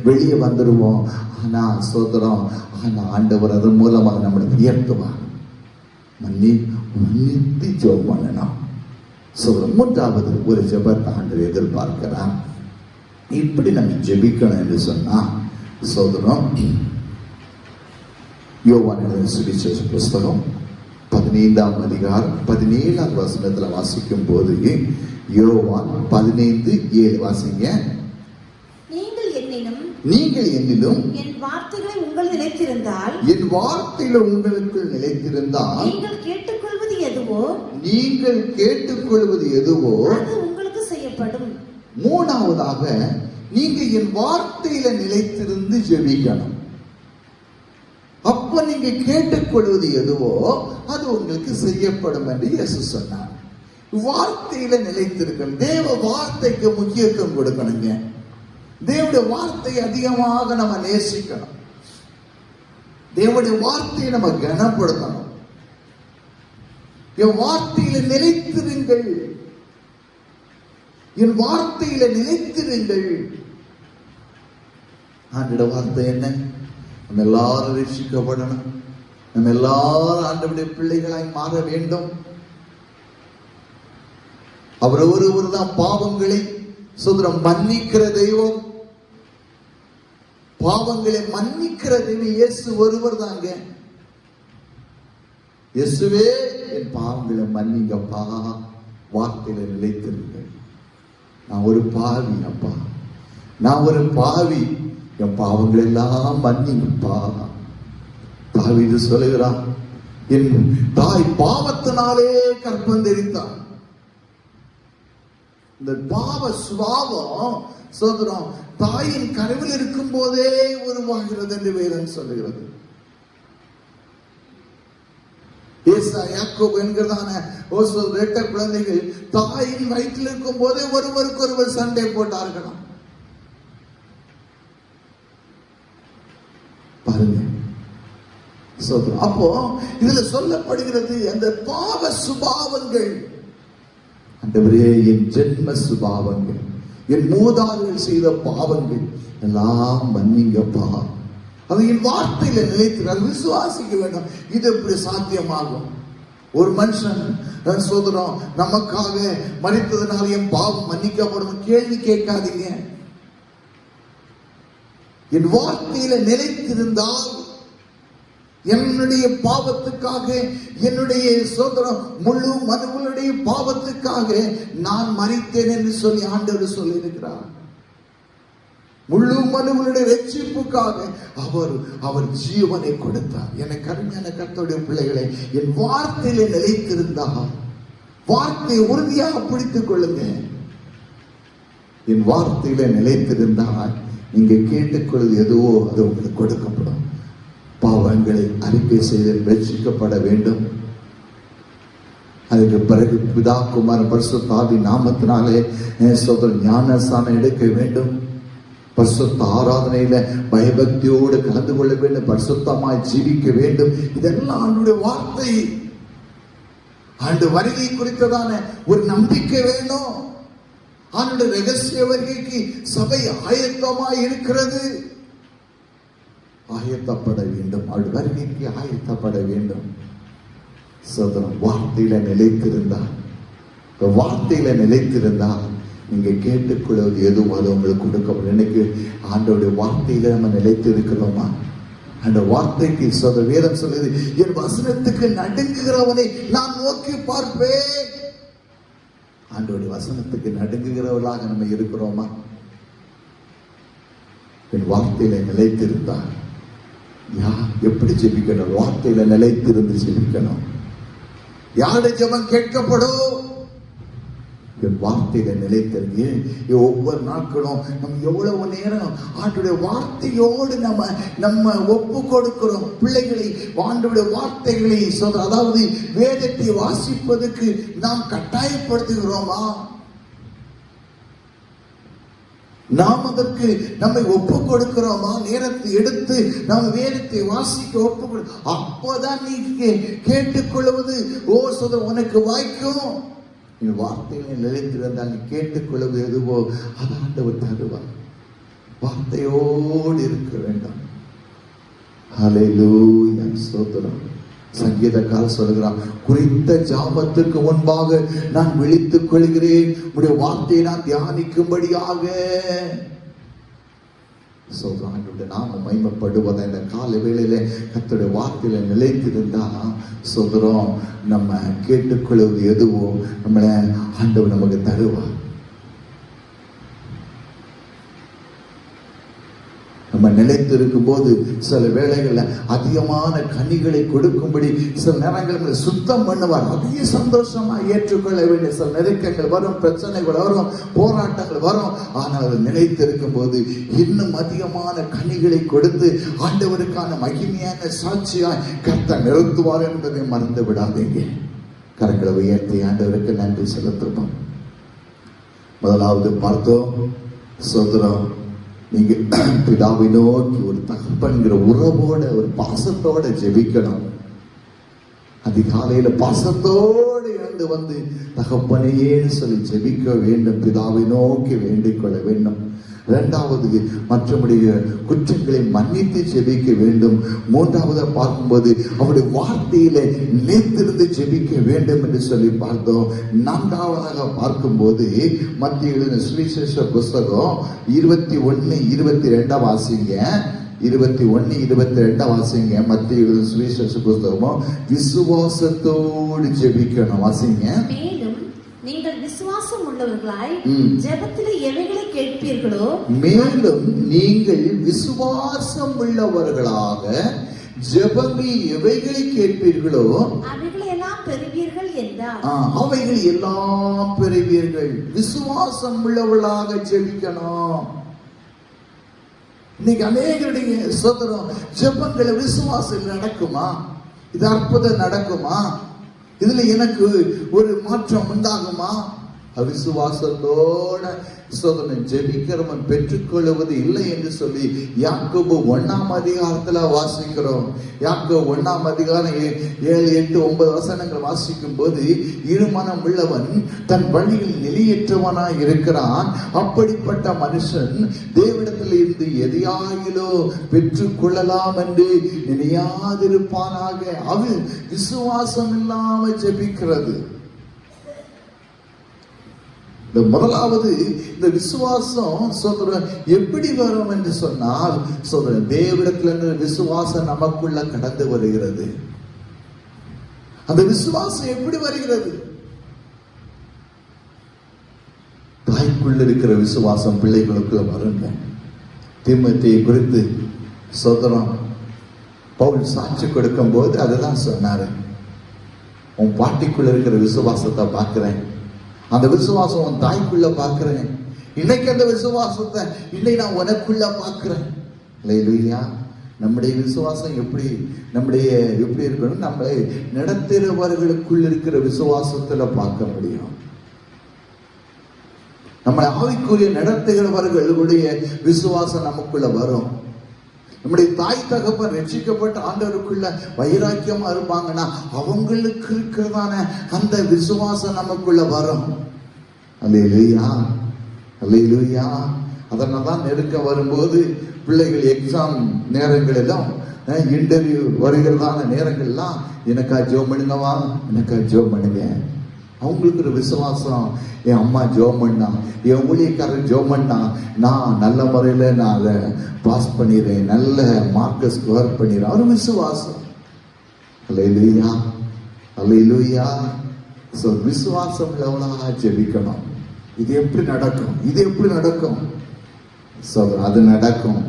வெளியே வந்துடுவோம். ஆனா சோதரம், ஆனா ஆண்டவர் அதன் மூலமாக நம்மளை உயர்த்துவான். மன்னித்து ஜெபம் பண்ணணும். சோதரம் மூன்றாவது ஒரு ஜெபத்தை ஆண்டவர் எதிர்பார்க்கிறான். இப்படி நம்ம ஜெபிக்கணும் என்று சொன்னா சோதரம், யோவான் எழுதின சுவிசேஷ புஸ்தகம் 15ஆம் அதிகாரம் 17ஆம் வசனத்துல வாசிக்கும் போது, யோவான் 15:7 வாசிங்க. நீங்கள் என்னிலும் என் வார்த்தைகளை உங்கள் நிலைத்திருந்தால், என் வார்த்தையில உங்களுக்கு நிலைத்திருந்தால், நீங்கள் கேட்டுக்கொள்வது எதுவோ அது உங்களுக்கு செய்யப்படும். மூணாவதாக நீங்க என் வார்த்தையில நிலைத்திருந்து ஜெபிக்கணும். அப்ப நீங்க கேட்டுக்கொள்வது எதுவோ அது உங்களுக்கு செய்யப்படும் என்று இயேசு சொன்னார். வார்த்தையில நிலைத்திருக்கணும். தேவ வார்த்தைக்கு முக்கியத்துவம் கொடுக்கணுங்க. தேவனுடைய வார்த்தையை அதிகமாக நம்ம நேசிக்கணும். தேவனுடைய வார்த்தையை நம்ம கனப்படுத்தணும். என் வார்த்தையில நிலைத்திருங்கள், என் வார்த்தையில நிலைத்திருங்கள். ஆண்டோட வார்த்தை என்ன? நம்ம எல்லாரும் ரட்சிக்கப்படணும், நம்ம எல்லாரும் ஆண்டவருடைய பிள்ளைகளாய் மாற வேண்டும். அவர் ஒருவர் தான் பாவங்களை சுதரம் மன்னிக்கிற தெய்வம். பாவங்களை மன்னிக்கிற தெய்வம் இயேசு ஒருவர் தாங்க. இயேசுவே என் பாவங்களை மன்னிங்கப்பா, வார்த்தையில நிலைத்திருங்கள். நான் ஒரு பாவி அப்பா, நான் ஒரு பாவி, என் பாவங்கள் எல்லாம் மன்னிங்கப்பா. தாவீது சொல்லுகிறான், என் தாய் பாவத்தினாலே கற்பம் தெரித்தான். இந்த பாவ சுபாவம் சோதரம் தாயின் கருவில் இருக்கும் போதே உருவாகிறது என்று வேதம் சொல்லுகிறது. ஏசா யாக்கோபு என்கிறதான இரட்டை குழந்தைகள் தாயின் வயிற்றில் இருக்கும் போதே ஒருவருக்கு ஒருவர் சண்டை போட்டார்களாம். பாருங்க சோதரம். அப்போ இதுல சொல்லப்படுகிறது அந்த பாவ சுபாவங்கள், ஆண்டவரே என் ஜென்ம சுபாவங்கள், என் மூதாதையர்கள் செய்த பாவங்கள் எல்லாம் மன்னிங்கப்பா. அது என் வார்த்தையில நிலைத்து விசுவாசிக்க வேண்டும். இது எப்படி சாத்தியமாகும்? ஒரு மனுஷன் சோதரம் நமக்காக மரித்ததுனால என் பாவம் மன்னிக்கப்படும் கேள்வி கேட்காதீங்க. என் வார்த்தையில நிலைத்திருந்தால் என்னுடைய பாவத்துக்காக, என்னுடைய சோதரம் முழு மனுடைய பாவத்துக்காக நான் மரித்தேன் என்று சொல்லி ஆண்டவர் சொல்லி இருக்கிறார். முழு மனுடைய ரட்சிப்புக்காக அவர் ஜீவனை கொடுத்தார். எனக்கு அருமையான கர்த்தருடைய பிள்ளைகளை, என் வார்த்தையில நிலைத்திருந்தால், வார்த்தையை உறுதியாக பிடித்துக் கொள்ளுங்க. என் வார்த்தையில நிலைத்திருந்தால் நீங்க கேட்டுக்கொள்வது எதுவோ அது உங்களுக்கு கொடுக்கப்படும். பாவங்களை அறிக்கை செய்து ரட்சிக்கப்பட வேண்டும். அதுக்கு பிறகு பிதா குமாரன் பரிசுத்த ஆவி நாமத்தினாலே சோதரன் ஞானஸ்நானம் எடுக்க வேண்டும். பரிசுத்த ஆராதனையில பயபக்தியோடு கலந்து கொள்ள வேண்டும். பரிசுத்தமாய் ஜீவிக்க வேண்டும். இதெல்லாம் ஆண்டுடைய வார்த்தை. ஆண்டு வருகை குறித்ததான ஒரு நம்பிக்கை வேணும். ஆண்டுடைய ரகசிய வருகைக்கு சபை ஆயத்தமாய் இருக்கிறது. ஆயத்தப்பட வேண்டும். அவருடைய வருகைக்கு ஆயத்தப்பட வேண்டும். சோதரம் வார்த்தையில நிலைத்திருந்தால், வார்த்தையில நிலைத்திருந்தால் நீங்க கேட்டுக்கொள்வது எதுவும் அது உங்களுக்கு கொடுக்கப்படும். இன்னைக்கு ஆண்டோடைய வார்த்தையில நம்ம நிலைத்து இருக்கிறோமா? அந்த வார்த்தைக்கு சொல்ற வேதம் சொல்லுது, என் வசனத்துக்கு நடுங்குகிறவனை நான் நோக்கி பார்ப்பேன். ஆண்டோடைய வசனத்துக்கு நடுங்குகிறவர்களாக நம்ம இருக்கிறோமா? என் வார்த்தையில நிலைத்திருந்தால் எப்படி ஜெபிக்கணும்? வார்த்தையில நிலைத்திருந்து ஜெபிக்கணும். யாரு ஜெபம் கேட்கப்படும்? என் வார்த்தையில நிலைத்திருங்க. ஒவ்வொரு நாட்களும் நம்ம எவ்வளவு நேரம் ஆண்டுடைய வார்த்தையோடு நம்ம ஒப்பு கொடுக்கிறோம். பிள்ளைகளை ஆண்டுடைய வார்த்தைகளை சொல்ற, அதாவது வேதத்தை வாசிப்பதற்கு நாம் கட்டாயப்படுத்துகிறோமா? நாம் அதற்கு நம்மை ஒப்பு கொடுக்கிறோமா? நேரத்தை எடுத்து நாம் வேதத்தை வாசிக்க ஒப்பு கொடு. அப்போதான் நீ கேட்டுக்கொள்வது உனக்கு வாய்க்கும். நீ வார்த்தைகளை நிலைத்திருந்தால் நீ கேட்டுக்கொள்வது எதுவோ அது ஆண்டவர் தருவார். வார்த்தையோடு இருக்க வேண்டும். ஹல்லேலூயா, ஸ்தோத்திரம். சங்கீதக்காரர் சொல்கிறான், குறித்த ஜாமத்துக்கு முன்பாக நான் விழித்துக் கொள்கிறேன், உடைய வார்த்தையை நான் தியானிக்கும்படியாக. சொல்றாங்க நாம மகிமைப்படுவதை இந்த கால வேளையில கர்த்தருடைய வார்த்தையில நிலைத்திருந்தா சொல்றோம், நம்ம கேட்டுக்கொள்வது எதுவோ நம்மளை ஆண்டவர் நமக்கு தருவார். நம்ம நிலைத்து இருக்கும் போது சில வேளைகள்ல அதிகமான கனிகளை கொடுக்கும்படி சில நேரங்கள் சுத்தம் பண்ணுவார். அதிக சந்தோஷமா ஏற்றுக்கொள்ள வேண்டிய சில நெருக்கங்கள் வரும், பிரச்சனைகள் வரும், போராட்டங்கள் வரும். ஆனால் அவர் நிலைத்து இருக்கும் போது இன்னும் அதிகமான கனிகளை கொடுத்து ஆண்டவருக்கான மகிமையான சாட்சியாய் கர்த்தர் நிறுத்துவார் என்பதை மறந்து விடாதீங்க. கரங்களை உயர்த்தி ஆண்டவருக்கு நன்றி செலுத்துவோம். முதலாவது பார்த்தோம், சோதரம் நீங்க பிதாவை நோக்கி ஒரு தகப்பன்கிற உறவோட ஒரு பாசத்தோட ஜெபிக்கணும். அதிகாலையில பாசத்தோடு எழுந்து வந்து தகப்பனையேன்னு சொல்லி ஜெபிக்க வேண்டும். பிதாவை நோக்கி வேண்டிக் கொள்ள வேண்டும். இரண்டாவது, மற்றவருடைய குற்றங்களை மன்னித்து ஜெபிக்க வேண்டும். மூன்றாவது பார்க்கும்போது அவருடைய வார்த்தையில நிலைத்திருந்து ஜெபிக்க வேண்டும் என்று சொல்லி பார்த்தோம். நான்காவதாக பார்க்கும்போது மத்திய சுவிசேஷ புஸ்தகம் 21:22 வாசிங்க. 21:22 வாசிங்க. மத்திய சுவிசேஷ புஸ்தகம் விசுவாசத்தோடு ஜெபிக்கணும். வாசிங்க. நீங்கள் விசுவாசம் உள்ளவர்களாய் ஜெபத்திலே எவைகளை கேட்பீர்களோ, மேலும் நீங்கள் விசுவாசம் உள்ளவர்களாக ஜெபத்தில் எவைகளை கேட்பீர்களோ அவைகளை எல்லாம் பெறுவீர்கள் என்றார். அவைகள் எல்லாம் பெறுவீர்கள். விசுவாசம் உள்ளவர்களாக ஜெபிக்கணும். இன்னைக்கு அநேகருடைய சோதரம் ஜெபங்களை விசுவாசம் நடக்குமா? இது அற்புதம் நடக்குமா? இதுல எனக்கு ஒரு மாற்றம் உண்டாகுமா? அவிசுவாசத்தோட சோதனை ஜெபிக்கிறவன் பெற்றுக்கொள்வது இல்லை என்று சொல்லி யாக்கோபு 1ஆம் அதிகாரத்துல வாசிக்கிறோம். யாக்கோபு 1ஆம் அதிகாரம் 7, 8, 9 வசனங்கள் வாசிக்கும் போது, இருமனம் உள்ளவன் தன் வழியில் நிலையற்றவனாய் இருக்கிறான். அப்படிப்பட்ட மனுஷன் தேவனிடத்தில் இருந்து எதையாகிலோ பெற்றுக் கொள்ளலாம் என்று நினையாதிருப்பானாக. அவன் விசுவாசம் இல்லாமல் ஜெபிக்கிறது. இந்த முதலாவது இந்த விசுவாசம் சோதரன் எப்படி வரும் என்று சொன்னால், சோதரன் தேவனிடத்துல விசுவாசம் நமக்குள்ள கடந்து வருகிறது. அந்த விசுவாசம் எப்படி வருகிறது? தாய்க்குள்ள இருக்கிற விசுவாசம் பிள்ளைகளுக்குள்ள வருங்க. தீமோத்தேயை குறித்து சோதரம் பவுல் சாட்சி கொடுக்கும் போது அதுதான் சொன்னாரு. உன் பாட்டிக்குள்ள இருக்கிற விசுவாசத்தை பார்க்கிறேன், அந்த விசுவாசம் உன் தாய்க்குள்ள பார்க்கிறேன், இன்னைக்கு அந்த விசுவாசத்தை இன்னைக்கு நான் உனக்குள்ள பார்க்கிறேன். அல்லேலூயா. நம்முடைய விசுவாசம் எப்படி இருக்கணும்? நம்மளை நடத்துகிறவர்களுக்குள் இருக்கிற விசுவாசத்துல பார்க்க முடியும். நம்மளை ஆவிக்குரிய நடத்துகிறவர்களுடைய விசுவாசம் நமக்குள்ள வரும். நம்முடைய தாய் தகப்பன் ரட்சிக்கப்பட்ட ஆண்டவருக்குள்ள வைராக்கியமா இருப்பாங்கன்னா அவங்களுக்கு இருக்கிறதான அந்த விசுவாசம் நமக்குள்ள வரும். அல்லேலூயா, அல்லேலூயா. அதனால்தான் நெருக்க வரும்போது பிள்ளைகள் எக்ஸாம் நேரங்களெல்லாம், இன்டர்வியூ வருகிறதான நேரங்கள்லாம் எனக்கா ஜோம் பண்ணுங்கவா, எனக்கா ஜோம் பண்ணுங்க. அவங்களுக்கு ஒரு விசுவாசம், என் அம்மா ஜோம் பண்ணா, என் ஊழியக்காரர் ஜோம் பண்ணா, நான் நல்ல முறையில் நான் அதை பாஸ் பண்ணிடுறேன், நல்ல மார்க்கை ஸ்கோர் பண்ணிடுறேன். ஒரு விசுவாசம். அல்லேலூயா, அல்லேலூயா. ஸோ விசுவாசம் எவ்வளோ ஜெபிக்கணும். இது எப்படி நடக்கும்? இது எப்படி நடக்கும்? ஸோ அது நடக்கும்.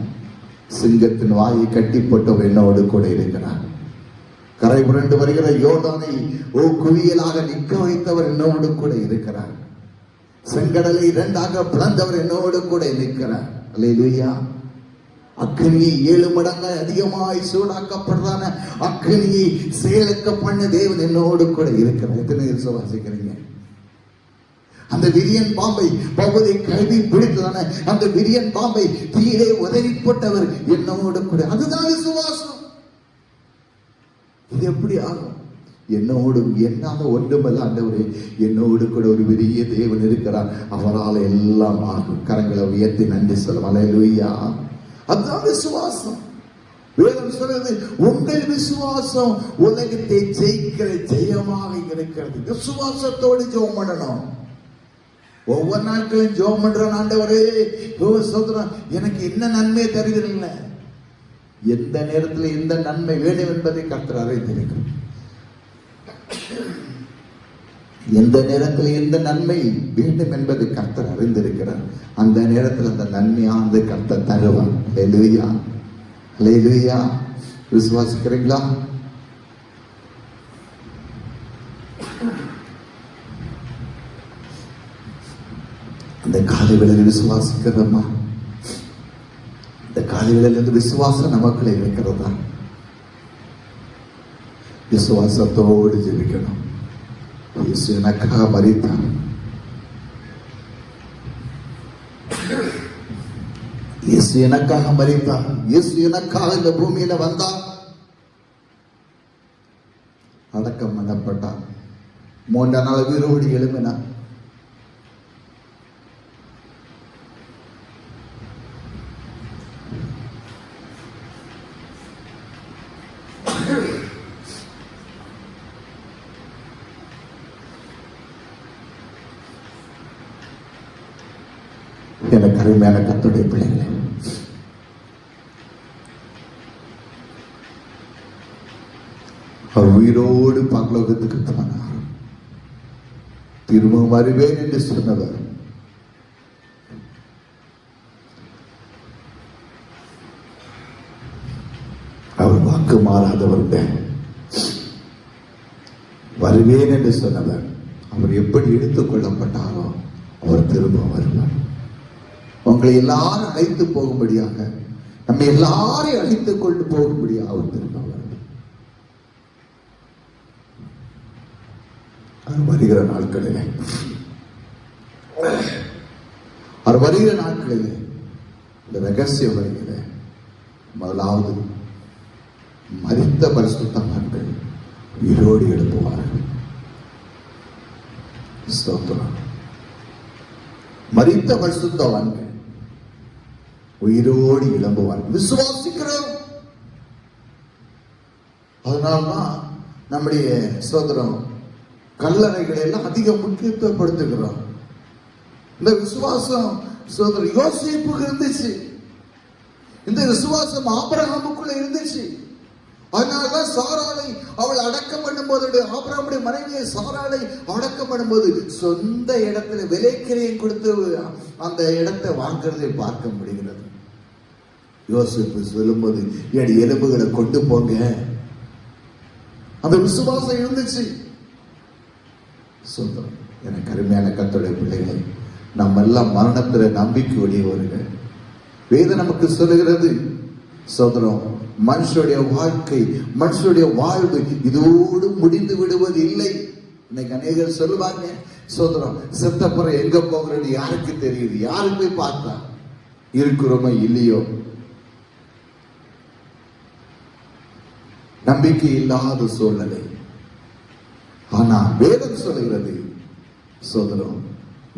சிங்கத்தின் வாயை கட்டி போட்டவர் என்னோடு கூட இருக்கிறார். கரை புரண்டு வருகிற யோர்தானை குவியலாக நிற்க வைத்தவர் என்னோடு கூட இருக்கிறார். செங்கடலை இரண்டாக பிளந்தவர் என்னோடு கூட இருக்கிறார். அல்லேலூயா. அக்கினியை 7 மடங்கு அதிகமாய் சூடாக்கப்படுறதான அக்கினியை செயலுக்க பண்ண தேவன் என்னோடு கூட இருக்கிறார். எத்தனை விசுவாசிக்கிறீங்க? அந்த விரியன் பாம்பை பவுலை கழுவி பிடித்ததான அந்த விரியன் பாம்பை தீயிலே உதறி போட்டவர் என்னோடு கூட. அதுதான் விசுவாசம். இது எப்படி ஆகும்? என்னோடு என்னால ஒன்றுமல்ல ஆண்டவரே, என்னோடு கூட ஒரு பெரிய தேவன் இருக்கிறார், அவரால் எல்லாம் ஆகும். கரங்களை உயர்த்தி நன்றி சொல்லும். அல்லேலூயா. அதுதான் விசுவாசம். வேதம் சொல்றது, உங்கள் விசுவாசம் உலகத்தை ஜெயிக்கிற ஜெயமாக இருக்கிறது. விசுவாசத்தோடு ஜெபம் பண்ணணும். ஒவ்வொரு நாட்களும் ஜெபம் பண்ற ஆண்டவரே சொல்றேன், எனக்கு என்ன நன்மை தருகிறீங்க, எந்த நேரத்தில் எந்த நன்மை வேண்டும் என்பதை கர்த்தர் அறிந்திருக்கிறார். எந்த நேரத்தில் எந்த நன்மை வேண்டும் என்பதை கர்த்தர் அறிந்திருக்கிறார். அந்த நேரத்தில் அந்த நன்மையானது கர்த்தர் தருவார். அல்லேலூயா, அல்லேலூயா. விசுவாசிக்கிறீங்களா? அந்த காலை வேளையில் விசுவாசிக்கிறோமா? இந்த காலை வேளையிலிருந்து விசுவாசம் நமக்குள்ள இருக்கிறதா? விசுவாசத்தோடு ஜெபிக்கணும். இயேசு எனக்காக மரித்தார், இயேசு எனக்காக மரித்தார், இயேசு எனக்காக இந்த பூமியில வந்தார், அடக்கம் பண்ணப்பட்டார், 3 நாள் உயிரோடு எழும்பினார். எனக்கு அருமையான கர்த்தருடைய பிள்ளைகளே, அவர் உயிரோடு பரலோகத்துக்கு போனார். திரும்பவும் வருவேன் என்று சொன்னவர் அவர் வாக்கு மாறாதவருடைய வருவேன் என்று சொன்னவர் அவர் எப்படி எடுத்துக் கொள்ளப்பட்டாரோ அவர் திரும்ப வருவார். உங்களை எல்லாரும் அழைத்து போகும்படியாக, நம்ம எல்லாரையும் அழைத்துக் கொண்டு போகும்படியாக அவர் திரும்ப வருவார். அவர் வருகிற நாட்களிலே இந்த ரகசிய வருகிற முதலாவது மரித்த பரிசுத்தவான்கள் உயிரோடு எழுப்புவார்கள். ஸ்தோத்திரம். மரித்த பரிசுத்தவான்கள் உயிரோடு எழும்புவார்கள். விசுவாசிக்கிறோம். அதனால்தான் நம்முடைய சோதரம் கல்லறைகளை எல்லாம் அதிக முக்கியத்துவப்படுத்துகிறோம். இந்த விசுவாசம் சோதரர் யோசேப்புக்கு இருந்துச்சு. இந்த விசுவாசம் ஆபிரகாமுக்குள்ள இருந்துச்சு. அதனாலதான் சாராளை அவள் அடக்கம் பண்ணும்போது, ஆபிரகாமுடைய மனைவியை சாராளை அடக்கம் பண்ணும்போது சொந்த இடத்துல விலைக்கிரையை கொடுத்து அந்த இடத்தை வாங்குறதை பார்க்க முடிகிறது. யோசேப்பு சொல்லும்போது என் எலும்புகளை கொண்டு போங்க, அந்த விசுவாசம் இருந்துச்சு. சொல்றோம், எனக்கு அருமையான கர்த்தருடைய பிள்ளைகளை, நம்ம எல்லாம் மரணத்துல நம்பிக்கை உடையவர்கள். வேதம் நமக்கு சொல்லுகிறது சோதரம், மனுஷனுடைய வாழ்க்கை, மனுஷனுடைய வாழ்வு இதோடு முடிந்து விடுவது இல்லை. இன்னைக்கு அநேகர் சொல்லுவாங்க, சோதரம் செத்தப்புறம் எங்க போகிறது யாருக்கு தெரியுது, யாரு போய் பார்த்தா, இருக்கிறோமோ இல்லையோ. நம்பிக்கை இல்லாத சூழ்நிலை. ஆனா வேதம் சொல்லுகிறது சோதரம்,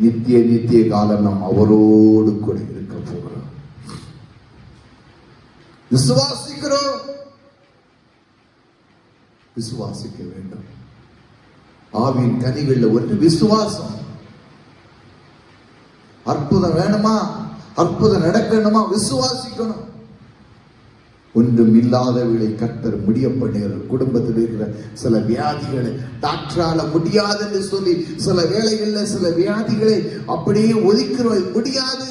நித்திய நித்திய காலம் நாம் அவரோடு கூட இருக்க போகிறோம். விசுவாசிக்கிறோம், விசுவாசிக்க வேண்டும். ஆவியின் கனிகள்ல ஒன்று விசுவாசம். அற்புதம் வேணுமா, அற்புதம் நடக்கணுமா, விசுவாசிக்கணும். ஒன்றும் இல்லாதவர்களை கர்த்தர் முடிய பண்ணுகிறார். குடும்பத்தில் இருக்கிற சில வியாதிகளை டாக்டரால முடியாது என்று சொல்லி சில வேளைகள்ல சில வியாதிகளை அப்படியே ஒதுக்கிறோம், முடியாது.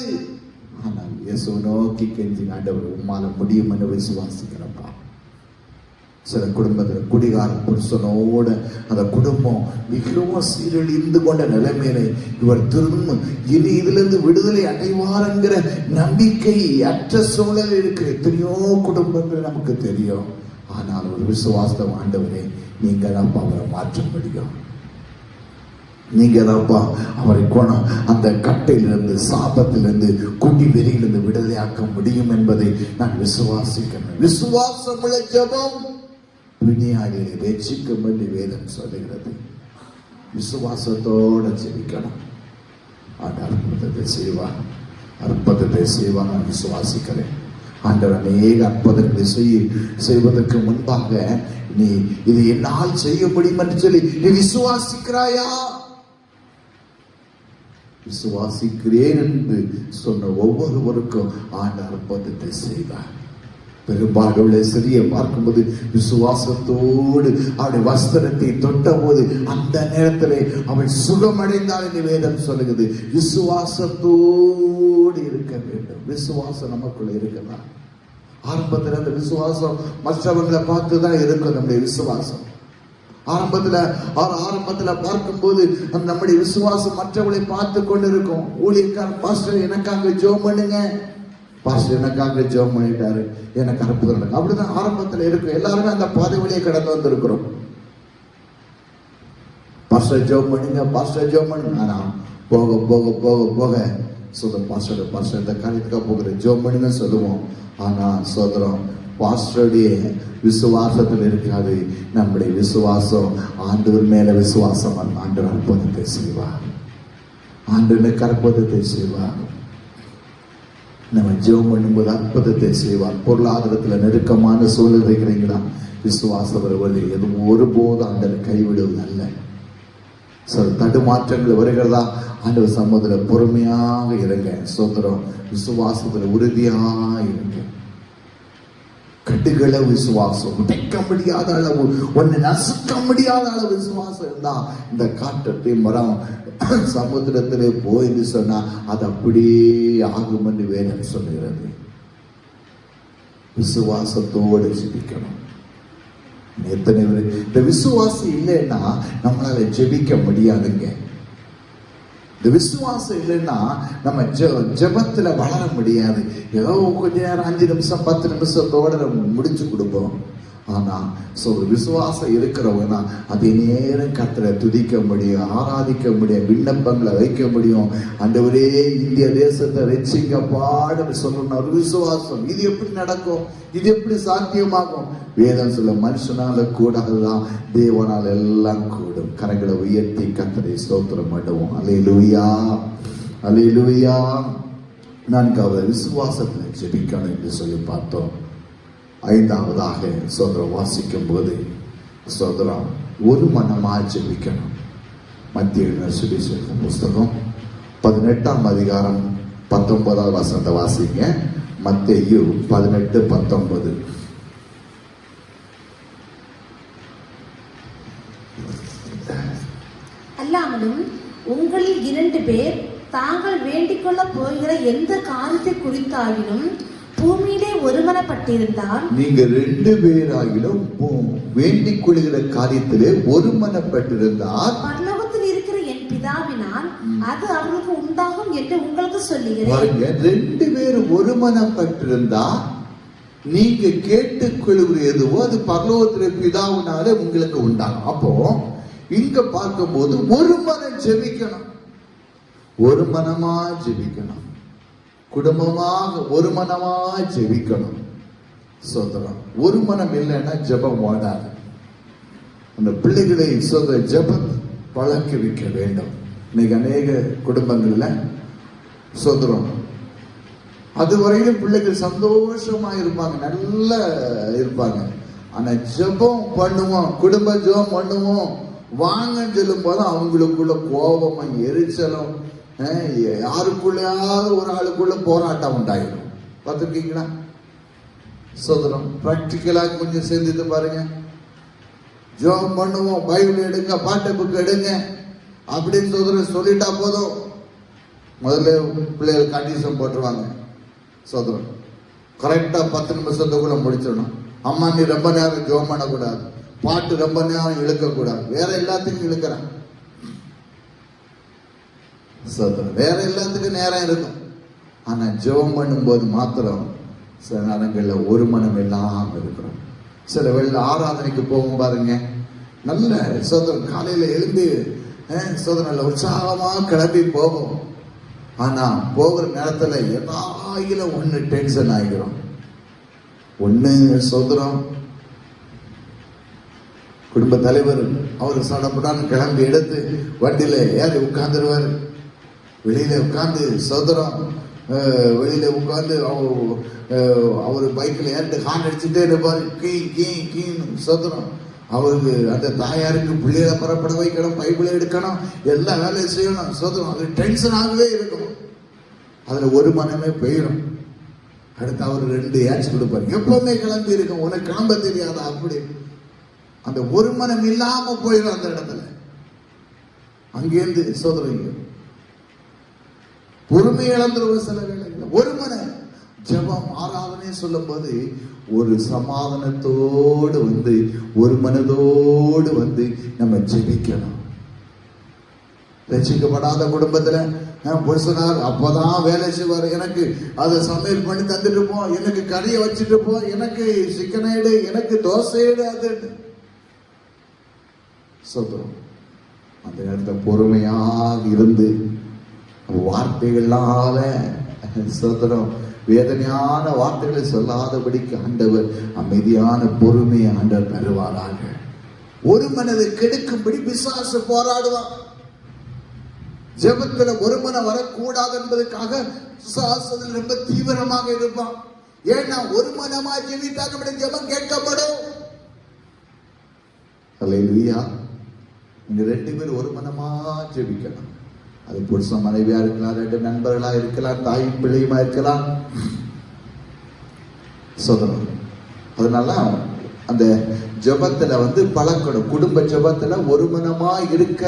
ஆனால் இயேசு நோக்கி கெஞ்சி, ஆண்டவர் உம்மால முடியும் என்று விசுவாசிக்கிறப்பா. சில குடும்பத்தில் குடிகார புருஷனோட அந்த குடும்பம் மிகவும் சீரழிந்து கொண்ட நிலைமையில இவர் திரும்ப இனி இதிலிருந்து விடுதலை அடைவாருங்கிற நம்பிக்கை அற்ற சூழல் இருக்கிற எத்தனையோ குடும்பங்கள் நமக்கு தெரியும். ஆனால் ஒரு விசுவாசம், ஆண்டவரே நீங்க தான் அவரை மாற்ற முடியும், நீங்க தான் அவரை கோணம் அந்த கட்டையிலிருந்து சாபத்திலிருந்து குடி வெறியிலிருந்து விடுதலையாக்க முடியும் என்பதை நான் விசுவாசிக்கிறேன். விசுவாசமுள்ள ஜெபம் விஞ்ஞானிகளை ரட்சிக்கும் என்று வேதம் சொல்லுகிறது. விசுவாசத்தோட ஜெபிக்கணும். ஆண்டவர் அற்புதத்தை செய்வார், அற்புதத்தை செய்வார். நான் விசுவாசிக்கிறேன். ஆண்டவர் அநேக அற்புதங்களை செய்வதற்கு முன்பாக நீ இது என்னால் செய்ய முடியும் என்று சொல்லி நீ விசுவாசிக்கிறாயா? விசுவாசிக்கிறேன் என்று சொன்ன ஒவ்வொருவருக்கும் ஆண்டவர் அற்புதத்தை செய்வார். பெரும்பாலுள்ள சிறிய பார்க்கும்போது விசுவாசத்தோடு அவருடைய வஸ்திரத்தை தொட்ட போது அந்த நேரத்தில் அவள் சுகமடைந்தாள் என்று வேதம் சொல்லுகிறது. விசுவாசத்தோடு இருக்க வேண்டும். விசுவாசம் நமக்குள்ள இருக்கலாம். ஆரம்பத்தில் அந்த விசுவாசம் மற்றவர்களை பார்த்து தான் இருக்கும். நம்முடைய விசுவாசம் ஆரம்பத்துல பார்க்கும்போது நம்முடைய விசுவாசம் மற்றவர்களை பார்த்து கொண்டு இருக்கும். ஊழியக்காரர், பாஸ்டர் எனக்காக ஜெபம் பண்ணுங்க, பாஸ்டர் எனக்காக ஜெபம் பண்ணிட்டாரு, எனக்கு அற்புதம். அப்படிதான் ஆரம்பத்தில் இருக்கும். எல்லாருமே அந்த பாதை வழியை கடந்து வந்திருக்கிறோம். பாஸ்டர் ஜெபம் பண்ணுங்க, பாஸ்டர் ஜெபம் பண்ணுங்க. ஆனா போக போக போக போக சொல்ல பாஸ்டர் இந்த காரியத்துக்காக போகிற ஜெபம் பண்ணுங்க சொல்லுவோம். ஆனா சோதரம், பாஸ்டருடைய விசுவாசத்தில் இருக்காது நம்முடைய விசுவாசம். ஆண்டவர் மேல விசுவாசம், ஆண்டவர் அற்புதத்தை செய்வார், ஆண்டவனுக்கு அற்புதத்தை செய்வார். நம்ம ஜெபம் பண்ணும்போது அற்புதத்தை செய்வார். பொருளாதாரத்தில் நெருக்கமான சூழல் இருக்கிறீங்களா, விசுவாசம் வருவது எதுவும் ஒருபோதும் ஆண்டவர் கைவிடுவது அல்ல. சில தடுமாற்றங்கள் வருகிறதா, ஆண்டவர் சமூகத்தில் பொறுமையாக இருங்க. சோதரம், விசுவாசத்தில் உறுதியாக இருங்க. கட்டுகள விசுவாசம், உடைக்க முடியாத அளவு, ஒன்னு நசுக்க முடியாத அளவு விசுவாசம் இருந்தா இந்த காற்றத்தை மரம் சமுத்திரத்திலே போயின்னு சொன்னா அது அப்படியே ஆகும் என்று வேதம் சொல்லுகிறது. விசுவாசத்தோடு ஜெபிக்கணும். எத்தனை பேர் இந்த விசுவாசம் இல்லைன்னா நம்மளால ஜெபிக்க முடியாதுங்க. இந்த விசுவாசம் இல்லைன்னா நம்ம ஜெபத்துல வளர முடியாது. ஏதோ கொஞ்ச நேரம் 5 நிமிஷம் 10 நிமிஷத்தோட முடிச்சு கொடுப்போம். ஆனா விசுவாசம் இருக்கிறவங்க அதே நேரம் கர்த்தரை துதிக்க முடியும், ஆராதிக்க முடியும், விண்ணப்பங்களை வைக்க முடியும். ஆண்டவரே இந்திய தேசத்தை ரட்சிங்கப்பாடு சொல்லணும். ஒரு விசுவாசம். இது எப்படி நடக்கும், இது எப்படி சாத்தியமாகும்? வேதம் சொல்ல மனுஷனால கூடாதுதான், தேவனால் எல்லாம் கூடும். கரங்களை உயர்த்தி கர்த்தரை ஸ்தோத்திரம் பண்ணுவோம். அல்லேலூயா, அல்லேலூயா. 4வது விசுவாசத்தை ஜெபிக்கணும் என்று சொல்லி பார்த்தோம். 5வதாக சோதரம் வாசிக்கும் போது சோதரம் ஒரு மனமா ஜெபிக்கணும். மத்திய சுவிசேஷ புஸ்தகம் 18ஆம் அதிகாரம் 19வது வசனத்தை வாசிங்க. மத்தேயு 18:19. அல்லாமலும் உங்களில் 2 பேர் தாங்கள் வேண்டிக் கொள்ள போகிற எந்த காரியத்தை குறித்தாகிலும் பூமியிலே ஒருமனப்பட்டிருந்தால், நீங்க 2 பேராகிலும் வேண்டிக் கொள்கிற காரியத்திலே ஒருமனப்பட்டிருந்தால் பரலோகத்தில் இருக்கிற என் பிதாவினால் அது அவர்களுக்கு உண்டாகும் என்று உங்களுக்கு சொல்லுகிறேன். 2 பேர் ஒருமனப்பட்டிருந்தா நீங்க கேட்டுக்கொள்கிற எதுவோ அது பரலோகத்திலே பிதாவினால உங்களுக்கு உண்டாகும். அப்போ இங்க பார்க்கும்போது ஒரு மனம் ஜெபிக்கணும், ஒரு மனமா ஜெபிக்கணும், குடும்பமாக ஒரு மனமா ஜெபிக்கணும். சோதரம் ஒரு மனம் இல்லைன்னா ஜெபம் ஓடாது. அந்த பிள்ளைகளை ஜெபம் பழக்கி வைக்க வேண்டும். இன்னைக்கு அநேக குடும்பங்கள்ல சோதரம் அதுவரையிலும் பிள்ளைகள் சந்தோஷமா இருப்பாங்க, நல்லா இருப்பாங்க. ஆனா ஜெபம் பண்ணுவோம், குடும்ப ஜெபம் பண்ணுவோம் வாங்கன்னு சொல்லும் போது அவங்களுக்குள்ள கோபமும் எரிச்சலும், யாருக்குள்ளையாவது ஒரு ஆளுக்குள்ள போராட்டம் உண்டாயிடும். பார்த்துருக்கீங்களா? சோதரம் பிராக்டிக்கலா கொஞ்சம் சேர்ந்துட்டு பாருங்க. ஜெபம் பண்ணுவோம், பைபிள் எடுங்க, பாட்டு புக் எடுங்க அப்படின்னு சோதரம் சொல்லிட்டா போதும், முதல்ல பிள்ளைகள் கண்டிஷன் போட்டுருவாங்க. சோதரம் கரெக்டா 10 நிமிஷத்துக்குள்ள முடிச்சிடணும். அம்மா நீ ரொம்ப நேரம் ஜெபம் பண்ணக்கூடாது, பாட்டு ரொம்ப நேரம் இழுக்கக்கூடாது, வேற எல்லாத்துக்கும் இழுக்கிறான். வேற எல்லாத்துக்கும் நேரம் இருக்கும். ஆனா ஜெபம் பண்ணும்போது மாத்திரம் சில நேரங்கள்ல ஒரு மனம் இல்லாம இருக்கிறோம். சில வேளை ஆராதனைக்கு போகும் பாருங்க, நல்ல சோதரன் காலையில எழுந்து சோதரன் உற்சாகமா கிளம்பி போகும். ஆனா போகிற நேரத்துல ஏதாயிலும் ஒண்ணு டென்ஷன் ஆகிரும். ஒண்ணு சோதரம் குடும்ப தலைவர் அவர் சடப்படான்னு கிளம்பி எடுத்து வண்டியில ஏறி உட்கார்ந்துருவாரு. வெளியில உட்கார்ந்து சோதரம் வெளியில உட்கார்ந்து அவரு பைக்கில் ஏறிட்டு ஹார்ன் அடிச்சுட்டே இருப்பாரு. கீ கீ கீன்னு சோதரம் அவருக்கு அந்த தாயாருக்கு பிள்ளைகளை புறப்பட வைக்கணும், பைபிளை எடுக்கணும், எல்லா வேலையும் செய்யணும். சோதரம் அது டென்ஷனாகவே இருக்கும். அதுல ஒரு மனமே போயிடும். அடுத்து அவர் 2 ஏச்சு கொடுப்பாரு. எப்பவுமே கிளம்பி இருக்கும், உனக்கு கிளம்ப தெரியாதா? அப்படி அந்த ஒரு மனம் இல்லாம போயிடும். அந்த இடத்துல அங்கேருந்து சோதரங்க பொறுமை இழந்துருவோம். சில வேளைகள் ஒரு மனம் ஜெபம் ஆராதனை சொல்லும் போது ஒரு சமாதானத்தோடு வந்து ஒரு மனதோடு வந்து நம்ம ஜெபிக்கணும். ரட்சிக்கப்படாத குடும்பத்துல புருஷனார் அப்பதான் வேலை செய்வார். எனக்கு அதை சமையல் பண்ணி தந்துட்டு போ, எனக்கு கறியை வச்சுட்டு போ, எனக்கு சிக்கன் எடு, எனக்கு தோசை எடு, அது சொல்றோம். அந்த நேரத்தில் பொறுமையாக இருந்து வார்த்தைகளால சோதரம் வேதனையான வார்த்தைகளை சொல்லாதபடிக்கு ஆண்டவர் அமைதியான பொறுமையை ஆண்டவர் தருவாராக. ஒரு மனதை கெடுக்கும்படி பிசாசு போராடுவான். ஜெபத்துல ஒரு மனம் வரக்கூடாது என்பதற்காக பிசாசு ரொம்ப தீவிரமாக இருப்பான். ஏன்னா ஒரு மனமா ஜெபித்தா நம்முடைய ஜெபம் கேட்கப்படும். அல்லேலூயா. நீங்க 2 பேர் ஒரு மனமா ஜெபிக்கணும். அது புருஷன் மனைவியா இருக்கலாம், 2 நண்பர்களா இருக்கலாம், தாயும் பிள்ளையுமா இருக்கலாம். சொல்லணும். அதனால அந்த ஜெபத்துல வந்து பழக்கணும். குடும்ப ஜெபத்துல ஒரு மனமா இருக்க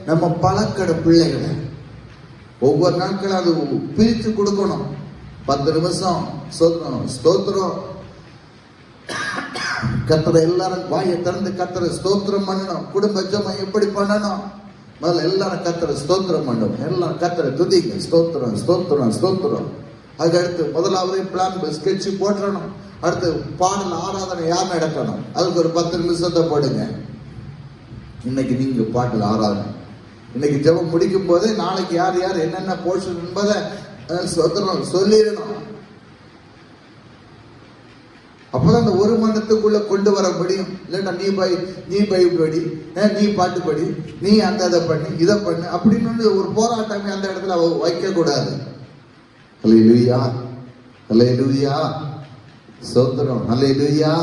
நம்ம பழக்கணும். பிள்ளைகளை ஒவ்வொரு நாட்களும் அது பிரித்து கொடுக்கணும். 10 நிமிஷம் ஸ்தோத்திரம், கர்த்தரை எல்லாரும் வாயை திறந்து கர்த்தரை ஸ்தோத்திரம் பண்ணணும். குடும்ப ஜெபம் எப்படி பண்ணணும்? முதல்ல எல்லாரும் கர்த்தரை ஸ்தோத்திரம் பண்ணணும். எல்லாரும் கர்த்தரை துதிங்க, ஸ்தோத்திரம் ஸ்தோத்திரம் ஸ்தோத்திரம். அதுக்கடுத்து முதலாவது பிளான் ஸ்கெட்ச் போட்டுறணும். அடுத்து பாடல் ஆராதனை யார் நடக்கணும், அதுக்கு ஒரு 10 நிமிஷத்தை போடுங்க. இன்னைக்கு நீங்க பாடல் ஆராதனை, இன்னைக்கு ஜெபம் முடிக்கும் போதே நாளைக்கு யார் யார் என்னென்ன போர்ஷன் என்பதை சொல்லிடணும். அப்பதான் அந்த ஒரு மனத்துக்குள்ள கொண்டு வர முடியும். இல்லைன்னா நீ பைபிள் படி, நீ பாட்டு படி, நீ அந்த இதை பண்ணி இதை பண்ணு அப்படின்னு ஒரு போராட்டமே அந்த இடத்துல வைக்க கூடாது. அல்லேலூயா, அல்லேலூயா, சோத்திரம், அல்லேலூயா.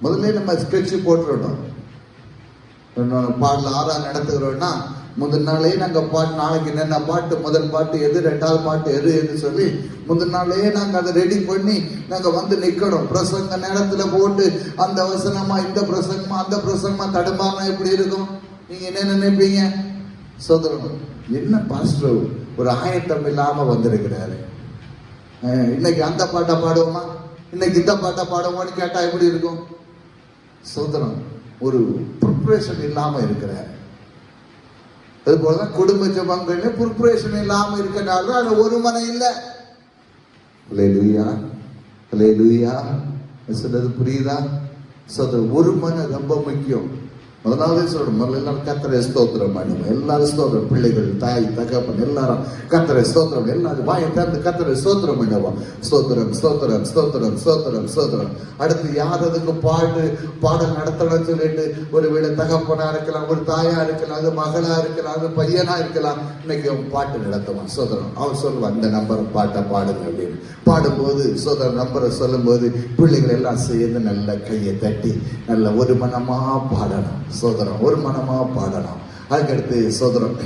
முதல்ல நம்ம ஸ்கெட்ச் போட்டுறோம். பாடல ஆறா நடத்துகிறோம்னா முதல் நாளே நாங்க பாட்டு, நாளைக்கு என்னென்ன பாட்டு, முதல் பாட்டு எது, ரெண்டாவது பாட்டு எது என்று சொல்லி முதல் நாளே நாங்க அதை ரெடி பண்ணி நாங்க வந்து நிக்கணும். பிரசங்க நேரத்துல போட்டு அந்த வசனமா இந்த பிரசங்கமா அந்த பிரசங்கமா தடுமாறினா எப்படி இருக்கும்? நீங்க என்ன நினைப்பீங்க? சோதரணும், என்ன பாஸ்டர் ஒரு ஆயத்தம் இல்லாம வந்திருக்கிறாரு, இன்னைக்கு அந்த பாட்டை பாடுவோமா, இன்னைக்கு இந்த பாட்டை பாடுவோமான்னு கேட்டா எப்படி இருக்கும்? சோதரம், ஒரு ப்ரிப்பரேஷன் இல்லாம இருக்கிறார். அது போலதான் குடும்ப ஜெபங்கள்ல ப்ரிப்பரேஷன் இல்லாம இருக்கிறனால அது ஒரு மனம் இல்லை. ஹல்லேலூயா, ஹல்லேலூயா. சொல்றது புரியுதா? சோதரம், ஒரு மனம் ரொம்ப முக்கியம். முதலாவது சொல்லணும், முதல்ல எல்லாரும் கர்த்தரை ஸ்தோத்திரம் பண்ணுவோம். எல்லாரும் ஸ்தோத்திரம், பிள்ளைகள், தாய், தகப்பன் எல்லாரும் கர்த்தரை ஸ்தோத்திரம், எல்லாரும் வாயை திறந்து கர்த்தரை ஸ்தோத்திரம் பண்ணுவோம். ஸ்தோத்திரம், ஸ்தோத்திரம், ஸ்தோத்திரம், ஸ்தோத்திரம், ஸ்தோத்திரம். அடுத்து யார் அதுக்கு பாடல் நடத்தணும்னு சொல்லிட்டு, ஒருவேளை தகப்பனா இருக்கலாம், ஒரு தாயா இருக்கலாம், அது மகளா இருக்கலாம், அது பையனா இருக்கலாம், இன்னைக்கு அவன் பாட்டு நடத்துவான். சோதரம், அவன் சொல்லுவான், இந்த நம்பர் பாட்டை பாடுங்க அப்படின்னு. பாடும்போது சோதரன் நம்பரை சொல்லும் போது பிள்ளைகள் எல்லாம் சேர்ந்து நல்ல கையை தட்டி நல்ல ஒரு மனமா பாடணும். சோதரம், ஒரு மனமா பாடணும். அதுக்கடுத்து சோதரம்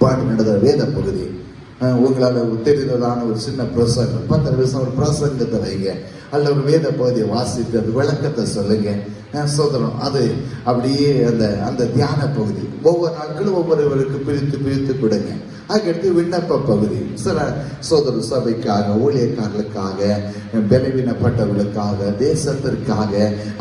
பாட்டு நடந்த வேத பகுதி உங்களால் தெரிந்ததான ஒரு சின்ன பிரசங்கம், 10 நிமிஷம் ஒரு பிரசங்கத்தை வைங்க, அல்ல ஒரு வேத பகுதியை வாசித்து அது விளக்கத்தை சொல்லுங்க. சோதரம், அது அப்படியே அந்த தியான பகுதி ஒவ்வொரு நாட்களும் ஒவ்வொருவருக்கு பிரித்து கொடுங்க. அதுக்கடுத்து விண்ணப்ப பகுதி, சில சோதர சபைக்காக, ஊழியக்காரர்களுக்காக, பலவீனப்பட்டவர்களுக்காக, தேசத்திற்காக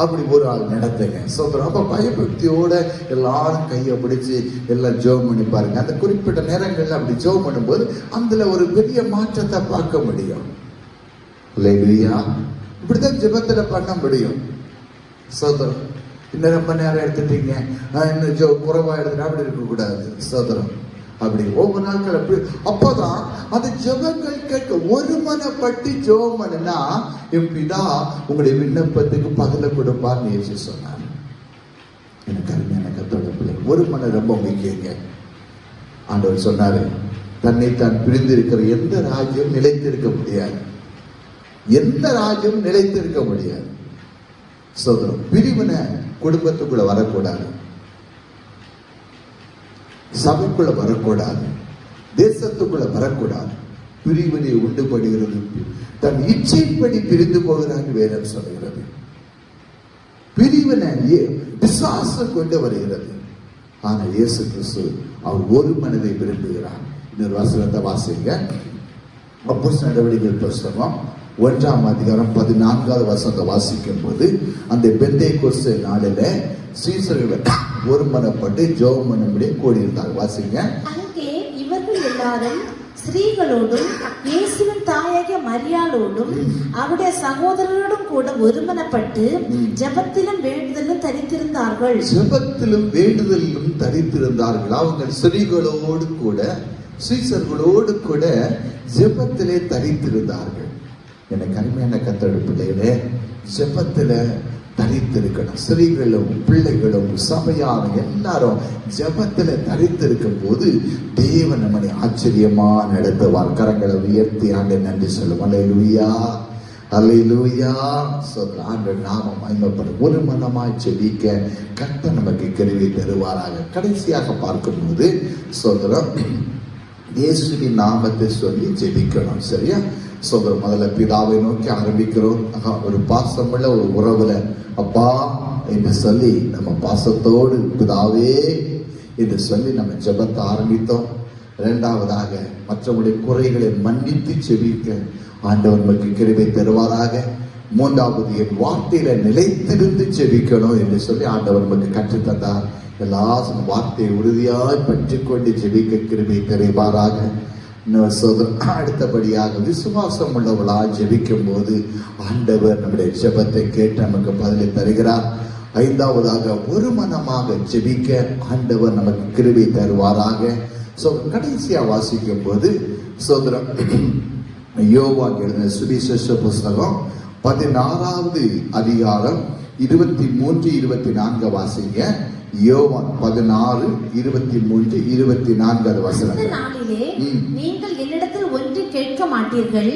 அப்படி ஒரு ஆள் நடத்துங்க. சோதரம், அப்ப பயபக்தியோட எல்லாரும் கையை பிடிச்சு எல்லாம் ஜெபம் பண்ணி பாருங்க. அந்த குறிப்பிட்ட நேரங்கள்ல அப்படி ஜெபம் பண்ணும்போது அதுல ஒரு பெரிய மாற்றத்தை பார்க்க முடியும். ஹல்லேலூயா. இப்படிதான் ஜெபத்துல பண்ண முடியும். சோதரம், இன்னும் ரொம்ப நேரம் எடுத்துட்டீங்க, இன்னும் குறைவா எடுத்துட்டா அப்படி இருக்கக்கூடாது. சோதரம், அப்படி ஒவ்வொரு நாட்கள் அப்படி, அப்பதான் அது ஜெபங்கள் கேட்க ஒருமனப்பட்டு ஜெபம் பண்ணுனா என் பிதா உங்களுடைய விண்ணப்பத்துக்கு பதில கொடுப்பார்னு இயேசு சொன்னார். எனக்கு அருமையான கர்த்தருடைய பிள்ளை, ஒரு மனம் ரொம்ப முக்கியங்க. ஆண்டவர் சொன்னாரு, தன்னைத்தான் பிரிந்திருக்கிற எந்த ராஜ்யம் நிலைத்திருக்க முடியாது, எந்த ராஜ்யம் நிலைத்திருக்க முடியாது. சோதரம், பிரிவினை குடும்பத்துக்குள்ள வரக்கூடாது, சபைக்குள்ள வரக்கூடாது, தேசத்துக்குள்ள வரக்கூடாது. பிரிவினை உண்டுபடுகிறது, தன் இச்சைப்படி பிரிந்து போகிறான்னு வேதம் சொல்கிறது. பிரிவினை பிசாசு கொண்டு வருகிறது. ஆனா இயேசு கிறிஸ்து அவர் ஒரு மனதை விரும்புகிறார். இன்னொரு வசனத்தை வாசிங்க, அப்போஸ்தலர் நடவடிக்கைகள் புத்தகம் 1ஆம் அதிகாரம் 14வது வசனத்தை வாசிக்கும் போது, அந்த பெந்தேகோஸ்தே நாளில சீசர்கள் ஒருமனப்பட்டு ஜெபம் பண்ணும்படி கூடியிருந்தார். வாசிங்க. அங்கே இவர்கள் எல்லாரும் ஸ்திரீகளோடும் இயேசுவின் தாயாகிய மரியாளோடும் அவருடைய சகோதரரோடும் கூட ஒருமனப்பட்டு ஜெபத்திலும் வேண்டுதலும் தரித்திருந்தார்கள். ஜெபத்திலும் வேண்டுதலிலும் தரித்திருந்தார்கள். அவங்க ஸ்திரீகளோடு கூட சீசர்களோடு கூட ஜெபத்திலே தரித்திருந்தார்கள். எனக்கு அருமையான கர்த்தருடைய பிள்ளைகளே, ஜெபத்தில தரித்திருக்கணும். ஸ்திரீகளும் பிள்ளைகளும் சபையான எல்லாரும் ஜெபத்துல தரித்திருக்கும் போது தேவன் நம்மை ஆச்சரியமா நடத்துவார். கரங்களை உயர்த்தி ஆண்டு நன்றி சொல்லும். அல்லேலூயா, அல்லேலூயா. ஆண்டவர் நாமம் மகிமைப்படும். ஒரு மனமாய் ஜெபிக்க கர்த்தர் நமக்கு கிருபை தருவாராக. கடைசியாக பார்க்கும்போது சோதரம், இயேசுவின் நாமத்தை சொல்லி ஜெபிக்கணும். சரியா? சோதரம், முதல்ல பிதாவை நோக்கி ஆரம்பிக்கிறோம். ஒரு பாசமுள்ள ஒரு உறவுல அப்பா என்று சொல்லி நம்ம பாசத்தோடு பிதாவே என்று சொல்லி நம்ம ஜெபத்தை ஆரம்பித்தோம். இரண்டாவதாக மற்றவருடைய குறைகளை மன்னித்து ஜெபிக்க ஆண்டவர் நமக்கு கிருபை தருவாராக. மூன்றாவது, என் வார்த்தையில நிலைத்திருந்து ஜெபிக்கணும் என்று சொல்லி ஆண்டவர் நமக்கு கற்றுத்தந்தார். எல்லா வார்த்தையை உறுதியாய் பற்றி கொண்டு ஜெபிக்க கிருபை தருவாராக. அடுத்தபடியாக விசுவாசம் உள்ளவர்களா ஜெபிக்கும் போது ஆண்டவர் நம்முடைய ஜெபத்தை கேட்டு நமக்கு பதிலை தருகிறார். ஐந்தாவதாக, ஒரு மனமாக ஜெபிக்க ஆண்டவர் நமக்கு கிருபை தருவாராக. கடைசியா வாசிக்கும் போது சோதரம், யோவான் எழுதின சுவிசேஷ புஸ்தகம் 16வது அதிகாரம் 23, 24 வாசிங்க. யோவான் 16, 23, 24 வசனம். நாளிலே நீங்கள் என்னிடத்தில் ஒன்று கேட்க மாட்டீர்கள்,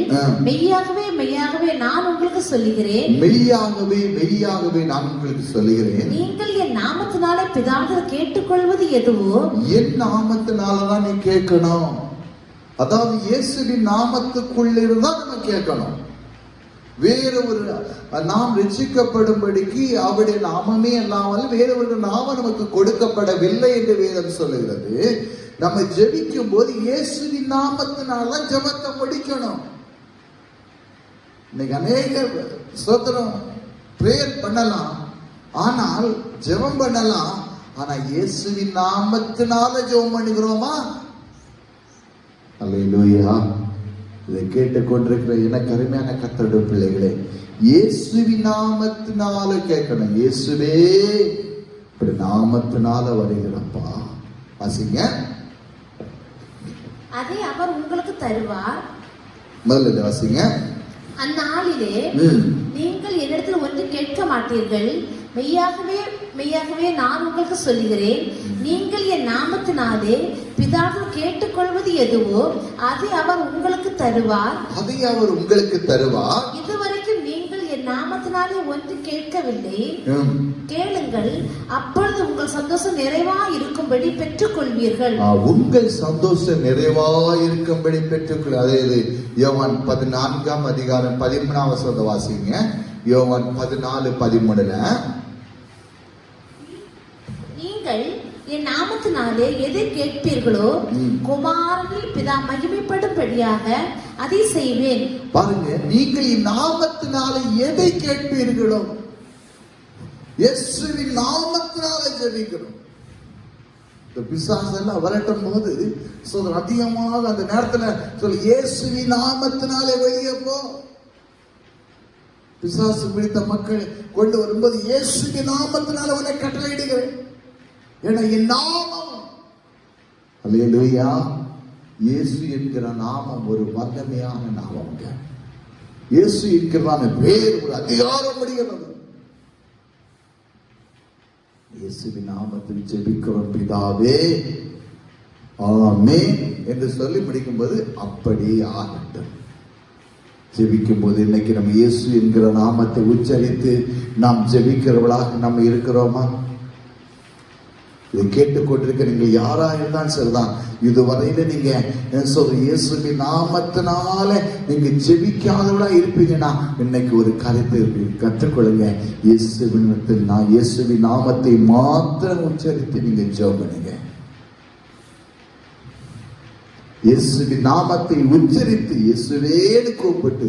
மெய்யாகவே மெய்யாகவே நான் உங்களுக்கு சொல்லுகிறேன், மெய்யாகவே மெய்யாகவே நான் உங்களுக்கு சொல்லுகிறேன், நீங்கள் என் நாமத்தினாலே பிதாவிடம் கேட்டுக்கொள்வது எதுவோ என் நாமத்தினாலதான் நீ கேட்கணும். அதாவது இயேசுவின் நாமத்துக்குள்ளிருந்தா நம்ம கேட்கணும். வேற ஒரு நாம் ரட்சிக்கப்படும்படிக்கு அவருடைய நாமமே அல்லாமல் வேற ஒரு நாமம் நமக்கு கொடுக்கப்படவில்லை என்று வேதம் சொல்லுகிறது. நம்ம ஜெபிக்கும் போது இயேசுவின் நாமத்தினால ஜெபத்தை முடிக்கணும். இன்னைக்கு அநேக ஸ்தோத்திரம் பிரேயர் பண்ணலாம், ஆனால் ஜெபம் பண்ணலாம், ஆனா இயேசுவின் நாமத்தினால ஜெபம் பண்ணுகிறோமா? அல்லேலூயா. இதை கேட்டுக்கொண்டிருக்கிற எனக்கு அருமையான கர்த்தருடைய பிள்ளைகளே, இயேசுவின் நாமத்தினால கேட்கணும். இயேசுவே இப்படி நாமத்தினால வருகிறப்பா, வாசிங்க. அதை அவர் உங்களுக்கு தருவார். முதல்ல வாசிங்க. அந்நாளிலே நீங்கள் என்னிடத்தில் ஒன்று கேட்க மாட்டீர்கள், மெய்யாகவே மெய்யாகவே நான் உங்களுக்கு சொல்லுகிறேன், நீங்கள் என் நாமத்தினாலே பிதாவிடம் கேட்டுக்கொள்வது எதுவோ அதை அவர் உங்களுக்கு தருவார். அதை அவர் உங்களுக்கு தருவார். இதுவரைக்கும் நீங்கள் என் நாமத்தினாலே ஒன்று கேட்கவில்லை, கேளுங்கள், அப்பொழுது உங்கள் சந்தோஷம் நிறைவா இருக்கும்படி பெற்றுக் கொள்வீர்கள். உங்கள் சந்தோஷம் நிறைவா இருக்கும்படி பெற்றுக்கொள். அதே யோவான் 14ஆம் அதிகாரம் 13ஆம் வசனத்தை வாசிங்க. யோவான் 14:13. நீங்கள் என் நாமத்தினாலே எதை கேட்பீர்களோ குமாரனில் பிதா மகிமைப்படும்படியாக அதை செய்வேன். பாருங்க, நீங்கள் என் நாமத்தினாலே எதை கேட்பீர்களோ, இயேசுவின் நாமத்தினாலே ஜெபிக்கிறோம். இந்த பிசாசெல்லாம் வரட்டும் போது அதிகமாக அந்த நேரத்துல சொல்ல, இயேசுவின் நாமத்தினாலே வெளியே போ. பிசாசு பிடித்த மக்கள் கொண்டு வரும்போது இயேசுவின் நாமத்தினால உன்னை கட்டளையிடுகிறேன், ஏன்னா என் நாமம். அல்லேலூயா. இயேசு என்கிற நாமம் ஒரு வல்லமையான நாமம். இயேசு என்கிறான பேர் ஒரு அதிகாரம் முடிகிறது. இயேசுவின் நாமத்தில் ஜெபிக்கிறோம் பிதாவே, ஆமென் என்று சொல்லி முடிக்கும்போது அப்படி ஆகட்டும். ஜெபிக்கும் போது இன்னைக்கு நம்ம இயேசு என்கிற நாமத்தை உச்சரித்து நாம் ஜெபிக்கிறவர்களாக நம்ம இருக்கிறோமா? இதை கேட்டுக்கொண்டிருக்க நீங்க யாரா இருந்தாலும் சரிதான், இதுவரையில நீங்க இயேசுவின் நாமத்தினால நீங்க ஜெபிக்காதவளா இருப்பீங்கன்னா இன்னைக்கு ஒரு கருத்தை கற்றுக்கொள்ளுங்க. இயேசுவின் நாமத்தை மாத்திரம் உச்சரித்து நீங்க ஜெபம் பண்ணுங்க. இயேசுவின் நாமத்தை உச்சரித்து இயேசுவேன்னு கூப்பிட்டு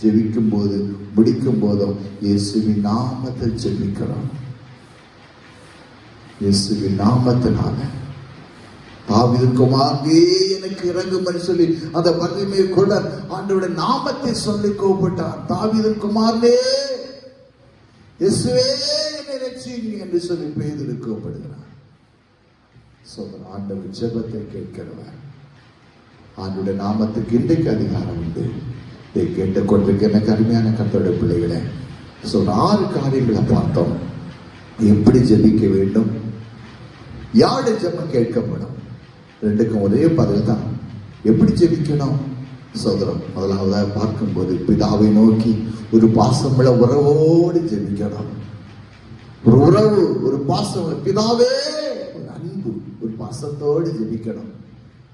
ஜெபிக்கும் போது முடிக்கும் போதும் இயேசுவின் நாமத்தை ஜெபிக்கிறோம். இயேசுவின் நாமத்தினால தாவீது குமாரனே எனக்கு இறங்கும்படி சொல்லி அந்த வல்லமையை கொண்ட ஆண்டவருடைய நாமத்தை சொல்லி கூப்பிட்டார். தாவீது குமாரனே இயேசுவே என்னை ரட்சியுங்க என்று சொல்லி பேதுரு கூப்பிடுகிறார். ஆண்டவர் ஜெபத்தை கேட்கிறவர். ஆண்டவருடைய நாமத்துக்கு இன்றைக்கு அதிகாரம் உண்டு. இதை கேட்டுக்கொண்டிருக்க எனக்கு அருமையான கர்த்தருடைய பிள்ளைகளே, 6 காரியங்களை பார்த்தோம். எப்படி ஜெபிக்க வேண்டும், யாருடைய ஜெபம் கேட்கப்படும், 2க்கும் ஒரே பதில் தான். எப்படி ஜெபிக்கணும் சோதரம்? முதலாவதாக பார்க்கும்போது பிதாவை நோக்கி ஒரு பாசமுள்ள உறவோடு ஜெபிக்கணும். ஒரு உறவு, ஒரு பாசம், பிதாவே ஒரு அன்பு, ஒரு பாசத்தோடு ஜெபிக்கணும்.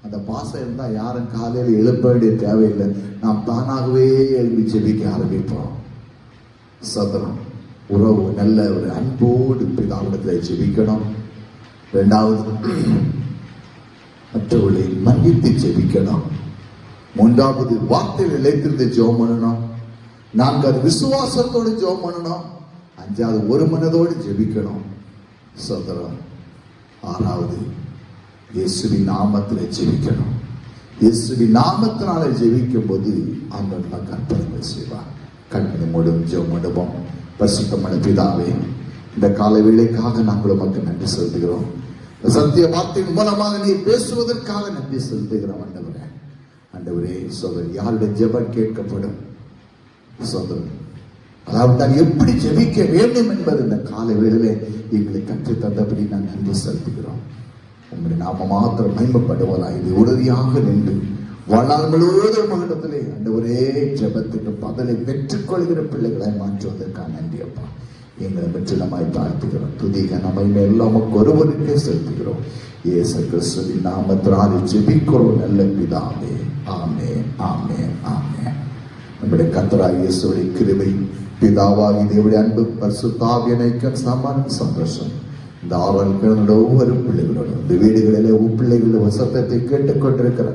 அந்த பாசம் இருந்தா யாரும் காலையில் எழுப்ப வேண்டிய தேவையில்லை, நாம் தானாகவே எழுப்பி ஜெபிக்க ஆரம்பிப்போம். சோதரம் உறவு, நல்ல ஒரு அன்போடு பிதாவிடத்தில் ஜெபிக்கணும். 2வது மற்றவர்களை மன்னித்து ஜெபிக்கணும். 3வது வார்த்தையில் நிலைத்திருந்து ஜெபம் பண்ணணும். 4வது விசுவாசத்தோடு ஜெபம் பண்ணணும். 5வது ஒரு மனதோடு ஜெபிக்கணும். சோதரம் 6வது இயேசுவின் நாமத்தில் ஜெபிக்கணும். இயேசுவின் நாமத்தினால ஜெபிக்கும் போது ஆண்டவர் நமக்கு அற்புதங்கள் செய்வார். கண்களை மூடும் ஜெபம் பண்ணுவோம். பரிசுத்தமான பிதாவே, இந்த காலை வேளைக்காக நாங்கள் உமக்கு நன்றி செலுத்துகிறோம். சத்திய வார்த்தையின் மூலமாக நீ பேசுவதற்காக நன்றி செலுத்துகிறோம். ஆண்டவரே சோதரன் யாருடைய ஜெபம் கேட்கப்படும் சோதரன், அதாவது நான் எப்படி ஜெபிக்க வேண்டும் என்பது இந்த காலை வேளையிலே எங்களை கற்று தந்தபடி நான் நன்றி செலுத்துகிறோம். உங்களுடைய நாம மாத்திரம் மகிமைப்படுவதா இது உறுதியாக நின்று வாழ்நாள் முழுவதும் மகனத்திலே அந்த ஒரே ஜெபத்துக்கு பதிலை பெற்றுக்கொள்கிற பிள்ளைகளை மாற்றுவதற்கான நன்றி அப்பா. எங்களை முற்றிலுமாய் தாழ்த்துகிறோம். துதிக நம்மை எல்லாம் ஒருவருக்கே செலுத்துகிறோம். இயேசு கிறிஸ்துவின் நாமத்தினாலே ஜெபிக்கிறோம் நல்ல பிதாவே. ஆமென், ஆமென், ஆமென். நம்முடைய கர்த்தராகிய இயேசுவின் கிருபை, பிதாவாகிய தேவனுடைய அன்பு, பரிசுத்த ஆவியின் ஐக்கியம், சமாதானம், சந்தோஷம் இந்த ஆராய்ச்சிகளோட ஒவ்வொரு பிள்ளைகளோடும், இந்த வீடுகளிலே பிள்ளைகளோட சத்தத்தை கேட்டுக்கொண்டிருக்கிற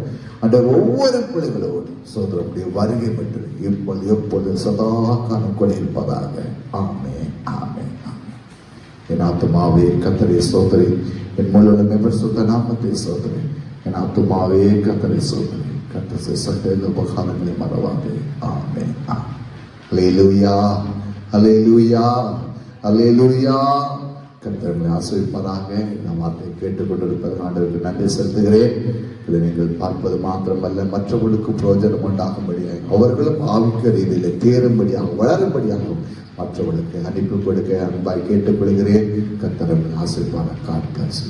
அந்த ஒவ்வொரு பிள்ளைகளோடும் சோதரனுடைய வருகை பெற்று இப்பொழுது எப்பொழுது சதா காலம் கூட இருப்பதாக. ஆமென், ஆமென், ஆமென். என் ஆத்துமாவே கர்த்தரை ஸ்தோத்திரி, என் முழு பரிசுத்த நாமத்தை ஸ்தோத்திரி. என் ஆத்துமாவே கர்த்தரை ஸ்தோத்திரி, கர்த்தர் சகல உபகாரங்களை மறவாதே. ஆமென், ஆமென். அல்லேலூயா, அல்லேலூயா, அல்லேலூயா. கர்த்தரை ஆசீர்வதிப்பாராக. இந்த வார்த்தையை கேட்டுக்கொண்டிருப்பதற்கு ஆண்டவருக்கு நன்றி செலுத்துகிறேன். இதை நீங்கள் பார்ப்பது மாத்திரமல்ல, மற்றவர்களுக்கு பிரயோஜனம் உண்டாகும்படியாக, அவர்களும் ஆவிக்க ரீதியில தேரும்படியாக, வளரும்படியாகவும் மற்றவர்களுக்கு அனுப்பி கொடுக்க அன்பாய் கேட்டுக்கொள்கிறேன். கர்த்தரை ஆசீர்வாத காட்சி.